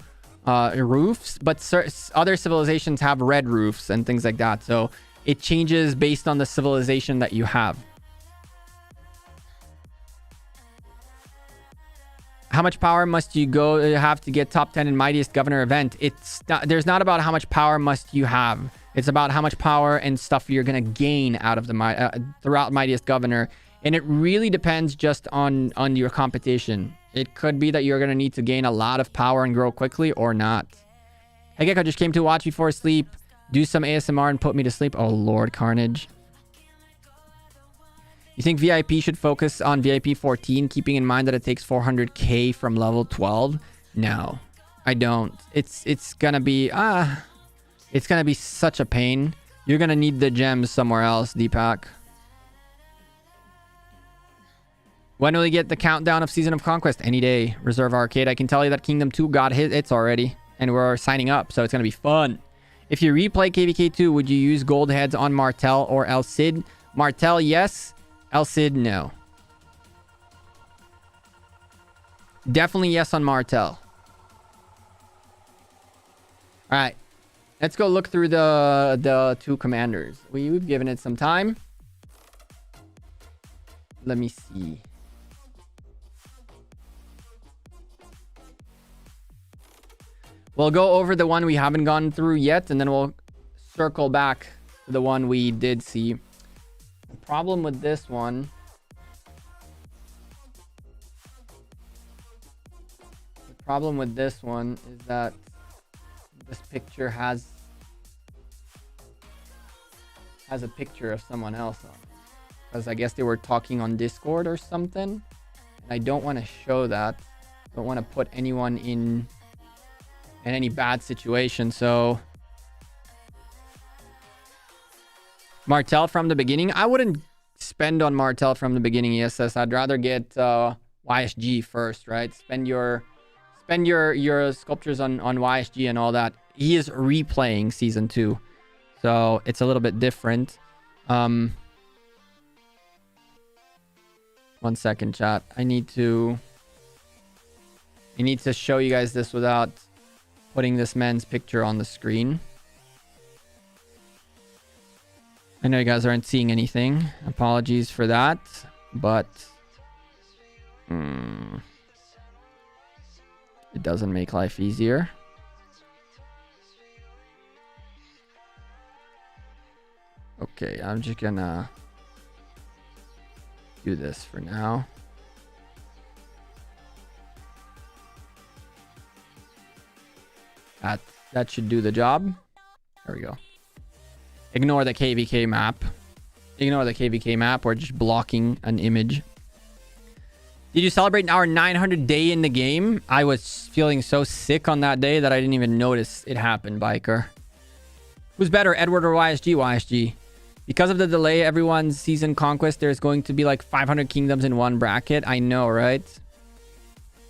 roofs, but other civilizations have red roofs and things like that. So it changes based on the civilization that you have. How much power must you have to get top 10 in mightiest governor event? There's not about how much power must you have. It's about how much power and stuff you're going to gain out of the throughout Mightiest Governor. And it really depends just on your competition. It could be that you're going to need to gain a lot of power and grow quickly or not. Hey, Gecko just came to watch before sleep. Do some ASMR and put me to sleep. Oh, Lord Carnage. You think VIP should focus on VIP 14, keeping in mind that it takes 400k from level 12? No, I don't. It's gonna be it's gonna be such a pain. You're gonna need the gems somewhere else, Deepak. When will we get the countdown of Season of Conquest? Any day. Reserve Arcade. I can tell you that Kingdom 2 got hits already, and we're signing up, so it's gonna be fun. If you replay KVK 2, would you use gold heads on Martel or El Cid? Martel, yes. El Cid, no. Definitely yes on Martel. All right. Let's go look through the two commanders. We've given it some time. Let me see. We'll go over the one we haven't gone through yet, and then we'll circle back to the one we did see. The problem with this one... The problem with this one is that this picture has a picture of someone else on it. Because I guess they were talking on Discord or something. And I don't want to show that. I don't want to put anyone in any bad situation, so... Martel from the beginning. I wouldn't spend on Martel from the beginning, ESS. I'd rather get YSG first, right? Spend your sculptures on YSG and all that. He is replaying Season 2. So it's a little bit different. 1 second, chat. I need to show you guys this without putting this man's picture on the screen. I know you guys aren't seeing anything. Apologies for that, but it doesn't make life easier. Okay, I'm just gonna do this for now. That should do the job. There we go. Ignore the KVK map. Ignore the KVK map. We're just blocking an image. Did you celebrate our 900 day in the game? I was feeling so sick on that day that I didn't even notice it happened, Biker. Who's better, Edward or YSG? YSG. Because of the delay, everyone's season conquest, there's going to be like 500 kingdoms in one bracket. I know, right?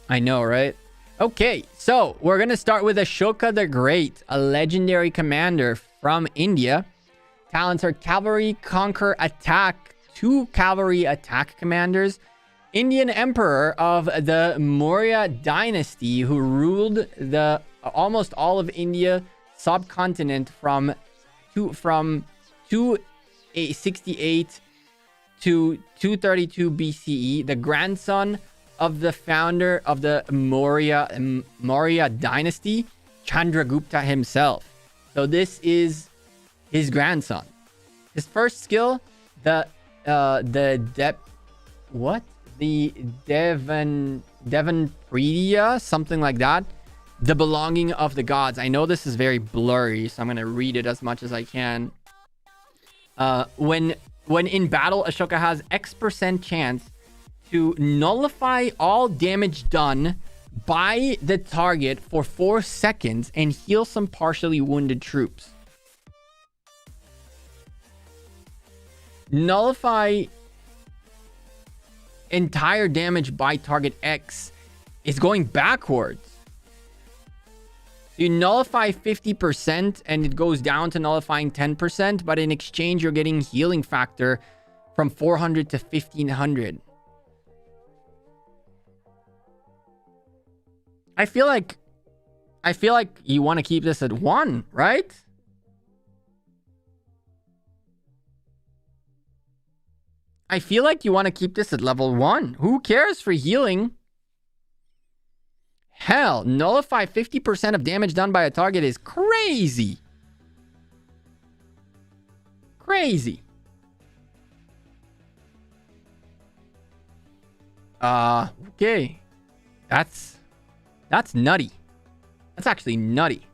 I know, right? Okay, so we're going to start with Ashoka the Great, a legendary commander from India. Talents are Cavalry, Conquer, Attack, 2 Cavalry Attack commanders. Indian Emperor of the Maurya dynasty who ruled the almost all of India subcontinent from 268 to 232 BCE. The grandson of the founder of the Maurya dynasty, Chandragupta himself. So this is his grandson. His first skill, the Devanpriya, something like that. The belonging of the gods. I know this is very blurry, so I'm going to read it as much as I can. When in battle, Ashoka has X% chance to nullify all damage done by the target for 4 seconds and heal some partially wounded troops. Nullify entire damage by target X is going backwards. You nullify 50% and it goes down to nullifying 10%, but in exchange you're getting healing factor from 400 to 1500. I feel like you want to keep this at 1, right? I feel like you want to keep this at level 1. Who cares for healing? Hell, nullify 50% of damage done by a target is crazy. crazy. Okay. That's nutty. That's actually nutty.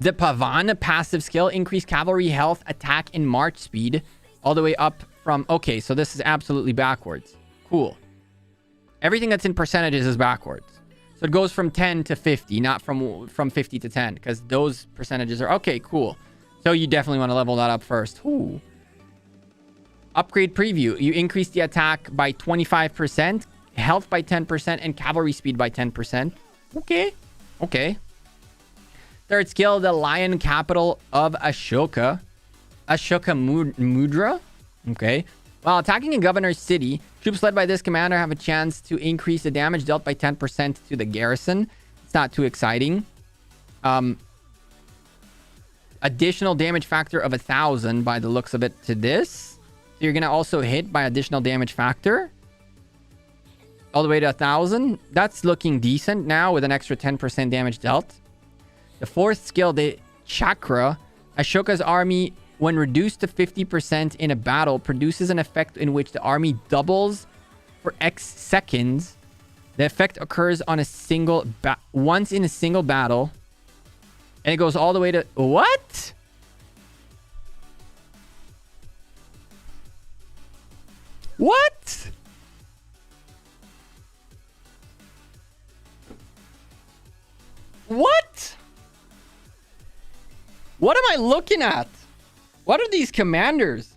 The Pavan passive skill increased cavalry health, attack, and march speed all the way up from... Okay, so this is absolutely backwards. Cool. Everything that's in percentages is backwards. So it goes from 10 to 50, not from 50 to 10, because those percentages are... Okay, cool. So you definitely want to level that up first. Ooh. Upgrade preview. You increase the attack by 25%, health by 10%, and cavalry speed by 10%. Okay. Okay. Third skill, the Lion Capital of Ashoka. Ashoka Mudra. Okay. While attacking a governor's city, troops led by this commander have a chance to increase the damage dealt by 10% to the garrison. It's not too exciting. Additional damage factor of 1,000 by the looks of it to this. So you're going to also hit by additional damage factor. All the way to 1,000. That's looking decent now with an extra 10% damage dealt. The fourth skill, the Chakra. Ashoka's army, when reduced to 50% in a battle, produces an effect in which the army doubles for X seconds. The effect occurs on a single once in a single battle. And it goes all the way to... What? What? What? What am I looking at? What are these commanders?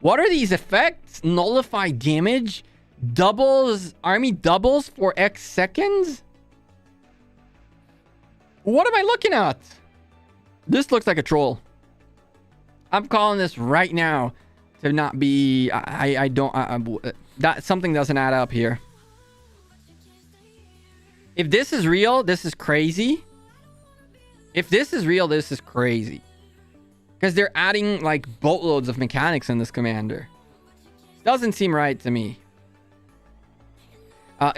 What are these effects? Nullify damage? Doubles, army doubles for X seconds? What am I looking at? This looks like a troll. I'm calling this right now to not be... I don't... that something doesn't add up here. If this is real, this is crazy. If this is real, this is crazy. Because they're adding, like, boatloads of mechanics in this commander. Doesn't seem right to me.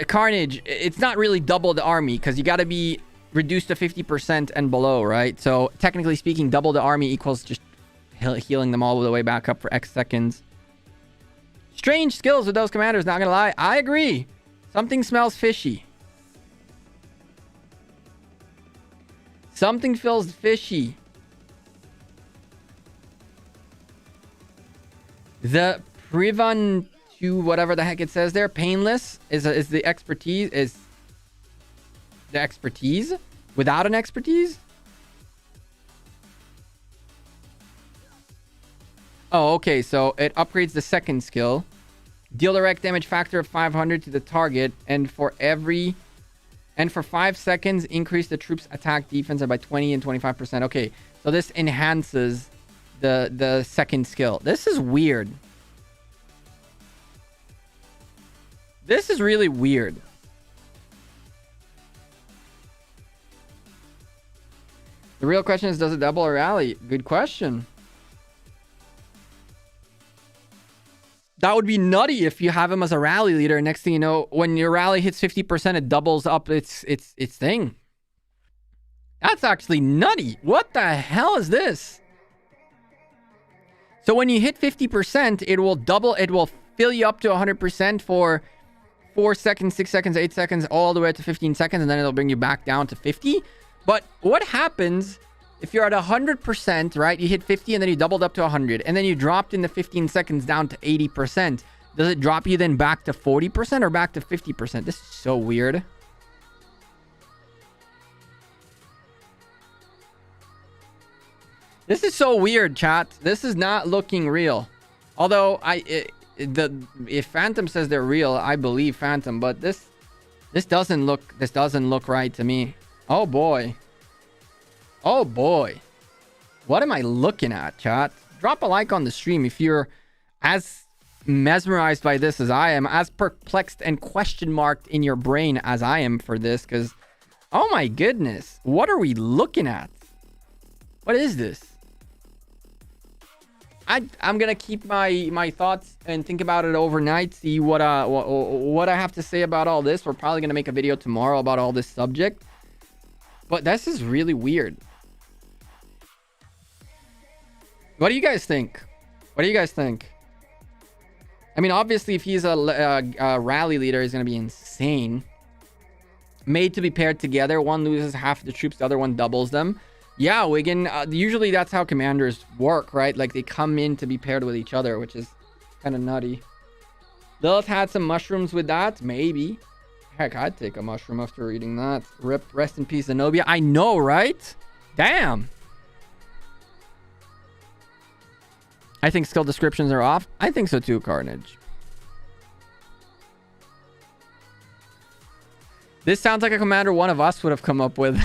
Carnage, it's not really double the army, because you got to be reduced to 50% and below, right? So, technically speaking, double the army equals just healing them all the way back up for X seconds. Strange skills with those commanders, not gonna lie. I agree. Something smells fishy. Something feels fishy. The Privan to whatever the heck it says there, painless is the expertise, is the expertise without an expertise. Oh, okay. So it upgrades the second skill. Deal direct damage factor of 500 to the target, and for 5 seconds, increase the troops' attack defense by 20 and 25%. Okay, so this enhances the second skill. This is weird. This is really weird. The real question is, does it double or rally? Good question. That would be nutty if you have him as a rally leader. Next thing you know, when your rally hits 50%, it doubles up its thing. That's actually nutty. What the hell is this? So when you hit 50%, it will double. It will fill you up to 100% for 4 seconds, 6 seconds, 8 seconds, all the way to 15 seconds, and then it'll bring you back down to 50. But what happens if you're at 100%, right? You hit 50 and then you doubled up to 100, and then you dropped in the 15 seconds down to 80%. Does it drop you then back to 40% or back to 50%? This is so weird. This is so weird, chat. This is not looking real. Although if Phantom says they're real, I believe Phantom, but this doesn't look right to me. Oh boy. Oh boy. What am I looking at, chat? Drop a like on the stream if you're as mesmerized by this as I am, as perplexed and question marked in your brain as I am for this, because oh my goodness, what are we looking at? What is this? I'm gonna keep my thoughts and think about it overnight, see what I have to say about all this. We're probably gonna make a video tomorrow about all this subject, but this is really weird. What do you guys think? What do you guys think? I mean, obviously, if he's a rally leader, he's going to be insane. Made to be paired together. One loses half the troops, the other one doubles them. Yeah, Wigan. Usually that's how commanders work, right? Like they come in to be paired with each other, which is kind of nutty. Lilith had some mushrooms with that. Maybe. Heck, I'd take a mushroom after reading that. Rip, rest in peace, Zenobia. I know, right? Damn. I think skill descriptions are off. I think so too, Carnage. This sounds like a commander one of us would have come up with.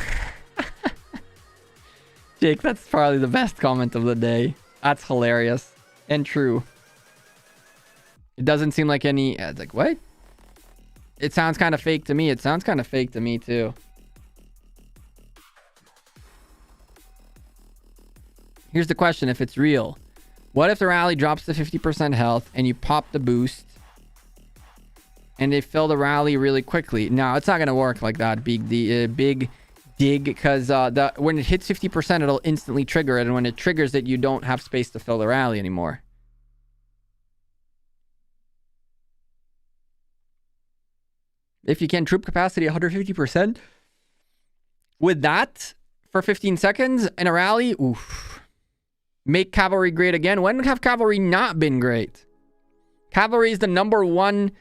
Jake, that's probably the best comment of the day. That's hilarious. And true. It doesn't seem like any... It's like, what? It sounds kind of fake to me. It sounds kind of fake to me, too. Here's the question, if it's real. What if the rally drops to 50% health and you pop the boost and they fill the rally really quickly? No, it's not going to work like that, big dig, because when it hits 50%, it'll instantly trigger it. And when it triggers it, you don't have space to fill the rally anymore. If you can, troop capacity 150%. With that, for 15 seconds in a rally, oof. Make cavalry great again. When have cavalry not been great? Cavalry is the number one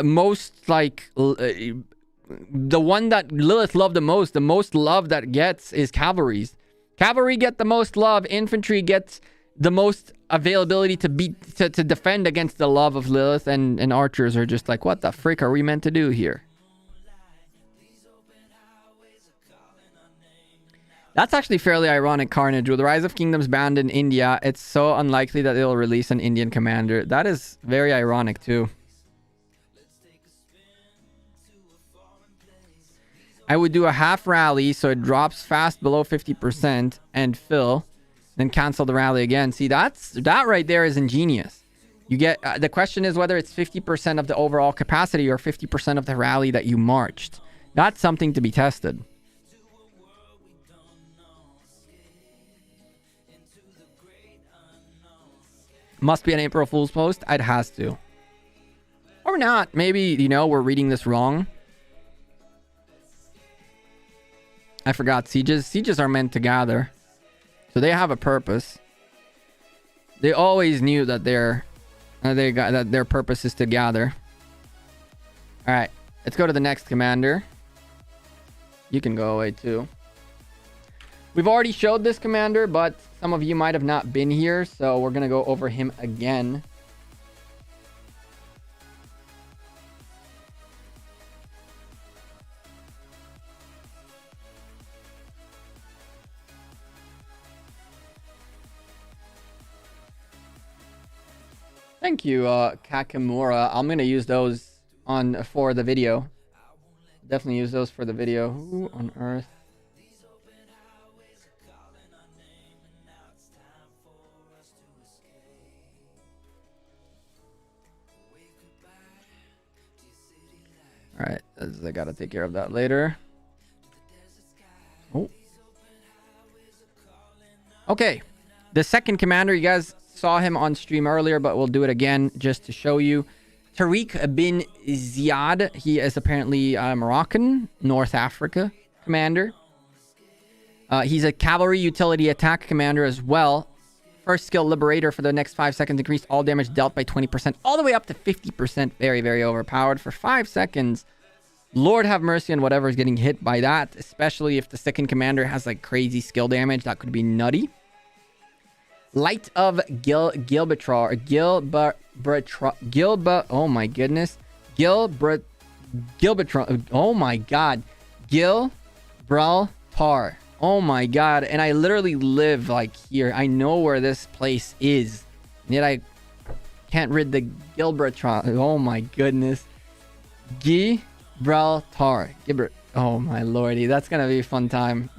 most, like, the one that Lilith loved the most love that gets is cavalries. Cavalry get the most love. Infantry gets the most availability to defend against the love of Lilith, and archers are just like, what the frick are we meant to do here? That's actually fairly ironic, Carnage. With the Rise of Kingdoms banned in India, it's so unlikely that they'll release an Indian commander. That is very ironic too. I would do a half rally so it drops fast below 50% and fill, then cancel the rally again. See, that right there is ingenious. You get the question is whether it's 50% of the overall capacity or 50% of the rally that you marched. That's something to be tested. Must be an April Fool's post. It has to. Or not. Maybe, you know, we're reading this wrong. I forgot. Sieges are meant to gather. So they have a purpose. They always knew that their purpose is to gather. Alright. Let's go to the next commander. You can go away too. We've already showed this commander, but some of you might have not been here, so we're going to go over him again. Thank you, Kakamura. I'm going to use those for the video. Definitely use those for the video. Who on earth? Alright, I gotta take care of that later. Oh. Okay. The second commander, you guys saw him on stream earlier, but we'll do it again just to show you. Tariq bin Ziyad. He is apparently Moroccan, North Africa commander. He's a cavalry utility attack commander as well. First skill, Liberator, for the next 5 seconds. Increased all damage dealt by 20%, all the way up to 50%. Very, very overpowered for 5 seconds. Lord have mercy on whatever is getting hit by that, especially if the second commander has like crazy skill damage. That could be nutty. Light of Gilbertrar. Oh my goodness. Gilbertrar. Oh my god. Gibraltar. Oh my god. And I literally live like here. I know where this place is. And yet I can't read the Gibraltar. Oh my goodness. Gibraltar. Oh my lordy. That's gonna be a fun time.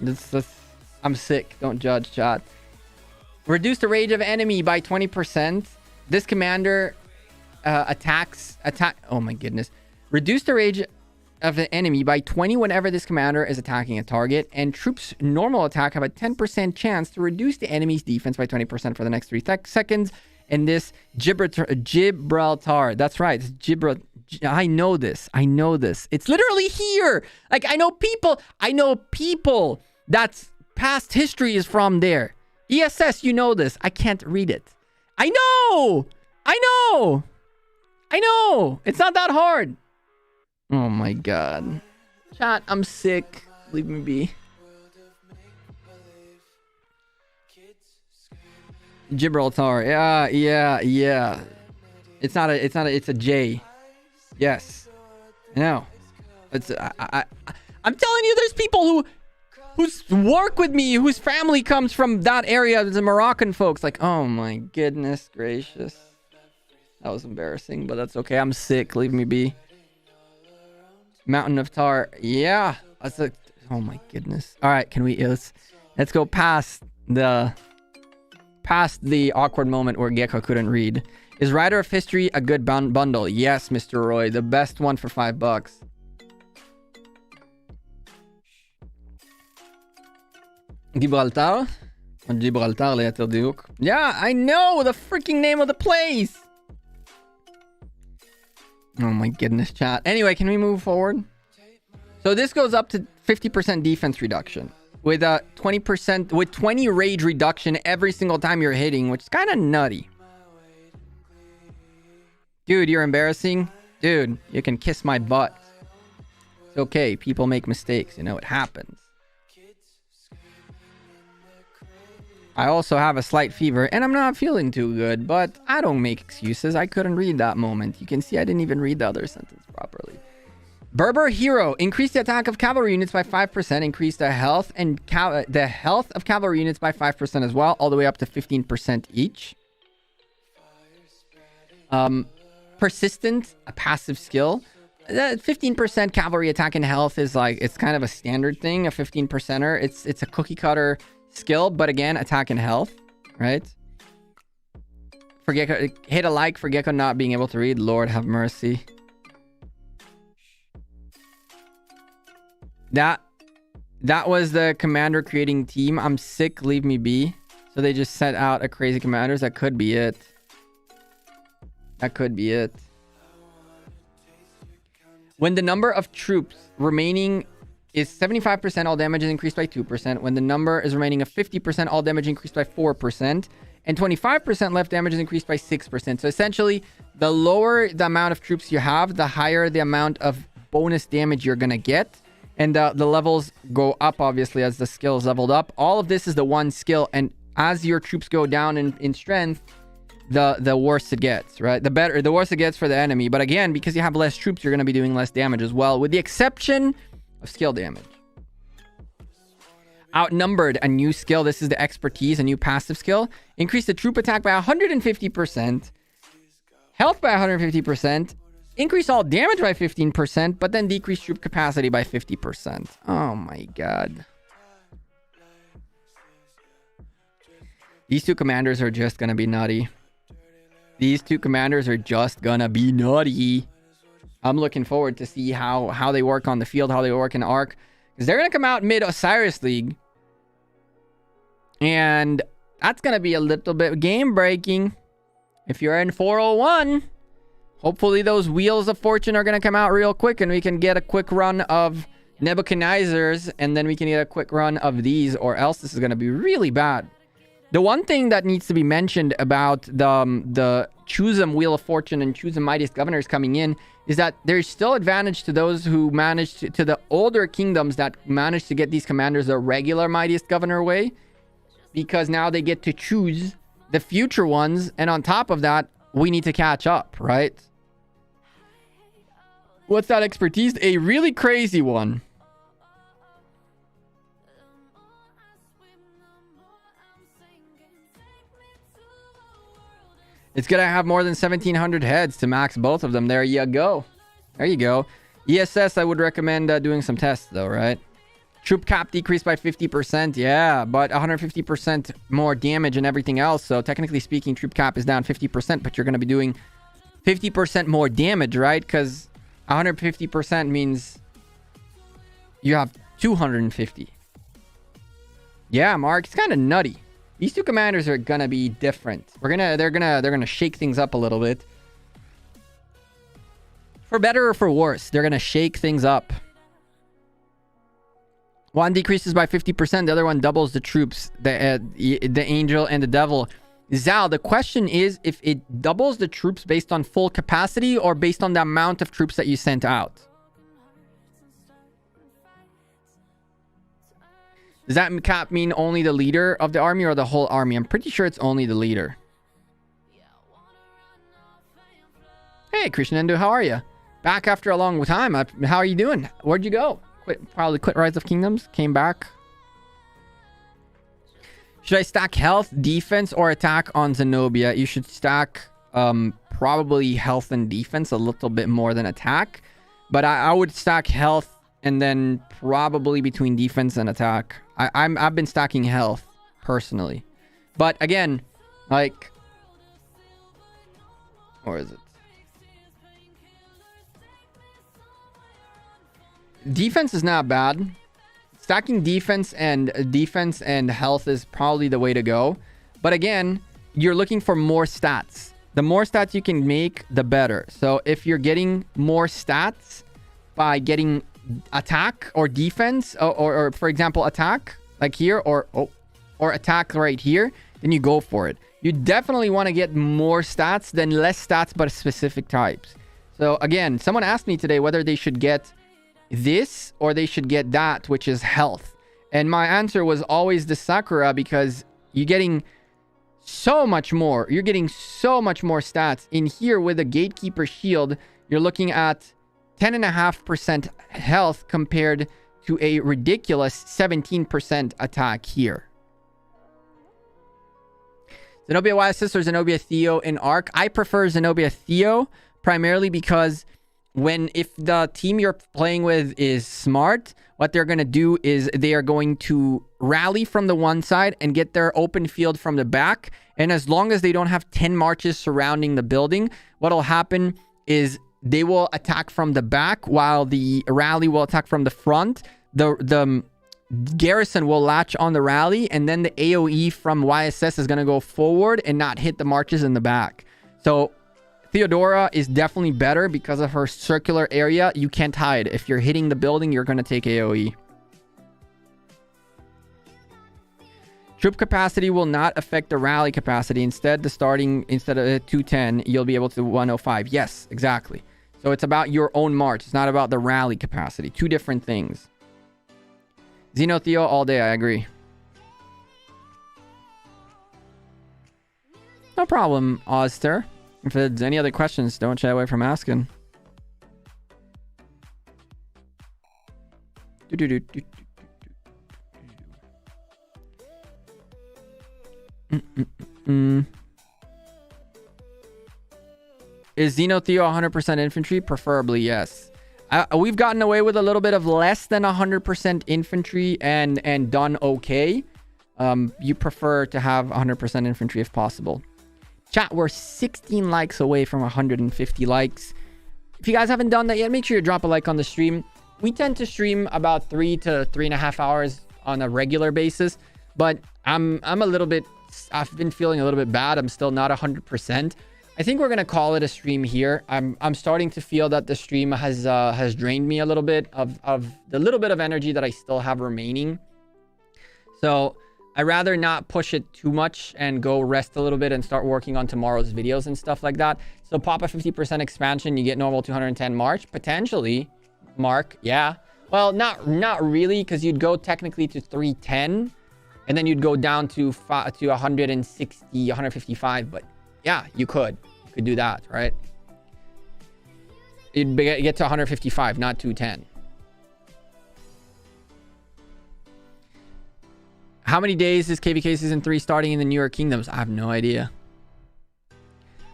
I'm sick. Don't judge, chat. Reduce the rage of enemy by 20%. This commander attacks. Oh my goodness. Reduce the rage of the enemy by 20 whenever this commander is attacking a target, and troops normal attack have a 10% chance to reduce the enemy's defense by 20% for the next 3 seconds. And this Gibraltar, that's right, it's Gibraltar. I know this. It's literally here. Like, I know people that's past history is from there. ESS, you know this. I can't read it. I know. It's not that hard. Oh my god. Chat, I'm sick. Leave me be. Gibraltar. Yeah. It's a J. Yes. I know. I'm telling you, there's people who's work with me, whose family comes from that area. The Moroccan folks. Like, oh my goodness gracious. That was embarrassing, but that's okay. I'm sick. Leave me be. Mountain of Tar. Yeah. Oh my goodness. All right, can we let's go past the awkward moment where Gecko couldn't read. Is Rider of History a good bundle? Yes, Mr. Roy. The best one for $5. Gibraltar? Gibraltar, Letter Duke. Yeah, I know the freaking name of the place. Oh my goodness, chat. Anyway, can we move forward? So this goes up to 50% defense reduction with a 20% with 20 rage reduction every single time you're hitting, which is kind of nutty. Dude, you're embarrassing. Dude, you can kiss my butt. It's okay. People make mistakes. You know, it happens. I also have a slight fever and I'm not feeling too good, but I don't make excuses. I couldn't read that moment. You can see I didn't even read the other sentence properly. Berber Hero. Increase the attack of cavalry units by 5%. Increase the health and the health of cavalry units by 5% as well, all the way up to 15% each. Persistent, a passive skill. 15% cavalry attack and health is like, it's kind of a standard thing, a 15%er. It's a cookie cutter skill, but again, attack and health, right? For Gecko, hit a like for Gecko not being able to read. Lord have mercy. That was the commander creating team. I'm sick, leave me be. So they just sent out a crazy commanders. That could be it. When the number of troops remaining is 75%, all damage is increased by 2%. When the number is remaining of 50%, all damage increased by 4%. And 25% left damage is increased by 6%. So essentially, the lower the amount of troops you have, the higher the amount of bonus damage you're going to get. And the levels go up, obviously, as the skill is leveled up. All of this is the one skill. And as your troops go down in strength, the worse it gets, right? The worse it gets for the enemy. But again, because you have less troops, you're going to be doing less damage as well, with the exception of skill damage. Outnumbered, a new skill. This is the expertise, a new passive skill. Increase the troop attack by 150%, health by 150%, increase all damage by 15%, but then decrease troop capacity by 50%. Oh my god. These two commanders are just gonna be nutty. I'm looking forward to see how they work on the field, how they work in Arc. Because they're going to come out mid Osiris League. And that's going to be a little bit game breaking. If you're in 401, hopefully those Wheels of Fortune are going to come out real quick. And we can get a quick run of Nebuchadnezzars. And then we can get a quick run of these. Or else this is going to be really bad. The one thing that needs to be mentioned about the Choosem Wheel of Fortune and Choosem Mightiest Governors coming in is that there's still advantage to those who managed to the older kingdoms that managed to get these commanders the regular Mightiest Governor way, because now they get to choose the future ones, and on top of that, we need to catch up, right? What's that expertise? A really crazy one. It's going to have more than 1,700 heads to max both of them. There you go. There you go. ESS, I would recommend doing some tests, though, right? Troop cap decreased by 50%. Yeah, but 150% more damage and everything else. So technically speaking, troop cap is down 50%, but you're going to be doing 50% more damage, right? Because 150% means You have 250. Yeah, Mark, it's kind of nutty. These two commanders are gonna be different. They're gonna shake things up a little bit. For better or for worse, they're gonna shake things up. One decreases by 50%, the other one doubles the troops, the angel and the devil. Zal, the question is if it doubles the troops based on full capacity or based on the amount of troops that you sent out. Does that cap mean only the leader of the army or the whole army? I'm pretty sure it's only the leader. Hey, Krishnendu, how are you? Back after a long time. How are you doing? Where'd you go? Probably quit Rise of Kingdoms. Came back. Should I stack health, defense, or attack on Zenobia? You should stack probably health and defense a little bit more than attack. But I would stack health and then probably between defense and attack. I've been stacking health personally. But again, like... Or is it? Defense is not bad. Stacking defense and health is probably the way to go. But again, you're looking for more stats. The more stats you can make, the better. So if you're getting more stats by getting attack or defense, or for example, attack like here, or attack right here, then you go for it. You definitely want to get more stats than less stats, but specific types. So again, someone asked me today whether they should get this or they should get that, which is health. And my answer was always the Sakura, because you're getting so much more. You're getting so much more stats. In here with a Gatekeeper shield, you're looking at 10.5% health compared to a ridiculous 17% attack here. Zenobia YSS or Zenobia Theo in Arc? I prefer Zenobia Theo primarily because if the team you're playing with is smart, what they're going to do is they are going to rally from the one side and get their open field from the back. And as long as they don't have 10 marches surrounding the building, what'll happen is they will attack from the back while the rally will attack from the front. The garrison will latch on the rally, and then the AoE from YSS is going to go forward and not hit the marches in the back. So Theodora is definitely better because of her circular area. You can't hide. If you're hitting the building, you're going to take AoE. Troop capacity will not affect the rally capacity. Instead of 210, you'll be able to 105. Yes, exactly. So it's about your own march. It's not about the rally capacity. Two different things. Xeno Theo all day. I agree. No problem, Ozter. If there's any other questions, don't shy away from asking. Is Xeno Theo 100% infantry? Preferably, yes. We've gotten away with a little bit of less than 100% infantry and done okay. You prefer to have 100% infantry if possible. Chat, we're 16 likes away from 150 likes. If you guys haven't done that yet, make sure you drop a like on the stream. We tend to stream about 3 to 3.5 hours on a regular basis, but I'm a little bit, I've been feeling a little bit bad. I'm still not 100%. I think we're going to call it a stream here. I'm starting to feel that the stream has drained me a little bit of the little bit of energy that I still have remaining. So I'd rather not push it too much and go rest a little bit and start working on tomorrow's videos and stuff like that. So pop a 50% expansion, you get normal 210 March, potentially. Mark, yeah. Well, not really, because you'd go technically to 310, and then you'd go down to 160, 155. But yeah, you could do that, right? You'd get to 155, not 210. How many days is KVK Season 3 starting in the newer kingdoms? I have no idea.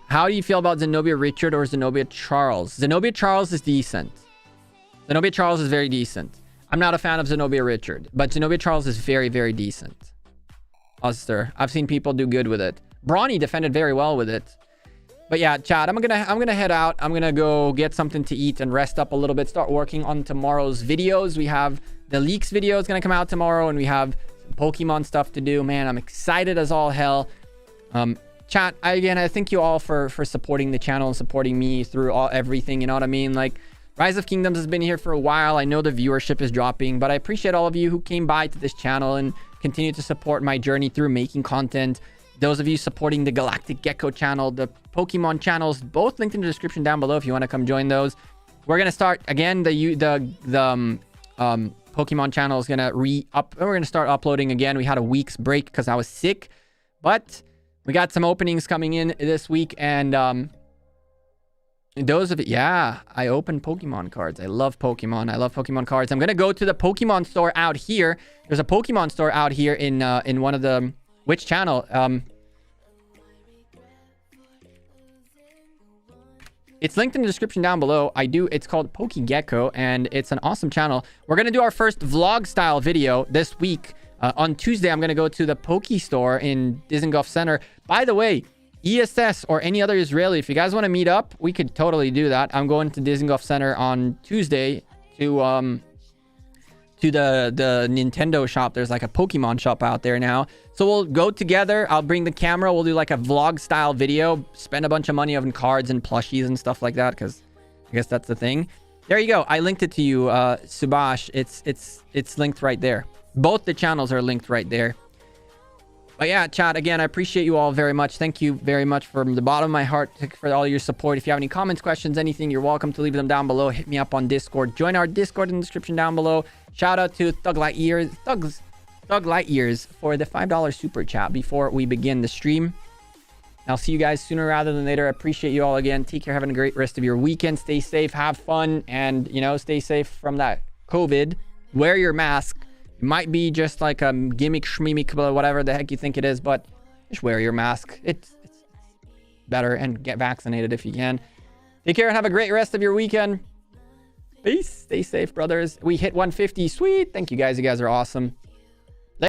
How do you feel about Zenobia Richard or Zenobia Charles? Zenobia Charles is decent. Zenobia Charles is very decent. I'm not a fan of Zenobia Richard, but Zenobia Charles is very, very decent. Oster, I've seen people do good with it. Brawny defended very well with it. But yeah, chat, I'm gonna head out. I'm gonna go get something to eat and rest up a little bit. Start working on tomorrow's videos. We have The leaks video is going to come out tomorrow, and we have some Pokemon stuff to do. Man, I'm excited as all hell. Chat, again, I thank you all for supporting the channel and supporting me through everything. You know what I mean? Like, Rise of Kingdoms has been here for a while. I know the viewership is dropping, but I appreciate all of you who came by to this channel and continue to support my journey through making content. Those of you supporting the Galactic Gecko channel, the Pokemon channels, both linked in the description down below if you want to come join those. We're gonna start again. The Pokemon channel is gonna we're gonna start uploading again. We had a week's break because I was sick, but we got some openings coming in this week, and those of it, yeah, I open Pokemon cards. I love Pokemon. I love Pokemon cards. I'm gonna go to the Pokemon store out here. There's a Pokemon store out here in one of the which channel? It's linked in the description down below. It's called Pokegecko, and it's an awesome channel. We're gonna do our first vlog style video this week. On Tuesday, I'm gonna go to the Poke store in Dizengoff Center. By the way, ESS or any other Israeli, if you guys want to meet up, we could totally do that. I'm going to Dizengoff Center on Tuesday to the Nintendo shop. There's like a Pokemon shop out there now. So we'll go together. I'll bring the camera. We'll do like a vlog style video. Spend a bunch of money on cards and plushies and stuff like that, because I guess that's the thing. There you go. I linked it to you, Subash. It's linked right there. Both the channels are linked right there. But yeah, chat, again, I appreciate you all very much. Thank you very much from the bottom of my heart for all your support. If you have any comments, questions, anything, you're welcome to leave them down below. Hit me up on Discord. Join our Discord in the description down below. Shout out to Thug Light Years for the $5 super chat before we begin the stream. I'll see you guys sooner rather than later. I appreciate you all again. Take care. Having a great rest of your weekend. Stay safe. Have fun. And, you know, stay safe from that COVID. Wear your mask. It might be just like a gimmick, schmimick, whatever the heck you think it is, but just wear your mask. It's better, and get vaccinated if you can. Take care and have a great rest of your weekend. Peace. Stay safe, brothers. We hit 150. Sweet. Thank you guys. You guys are awesome.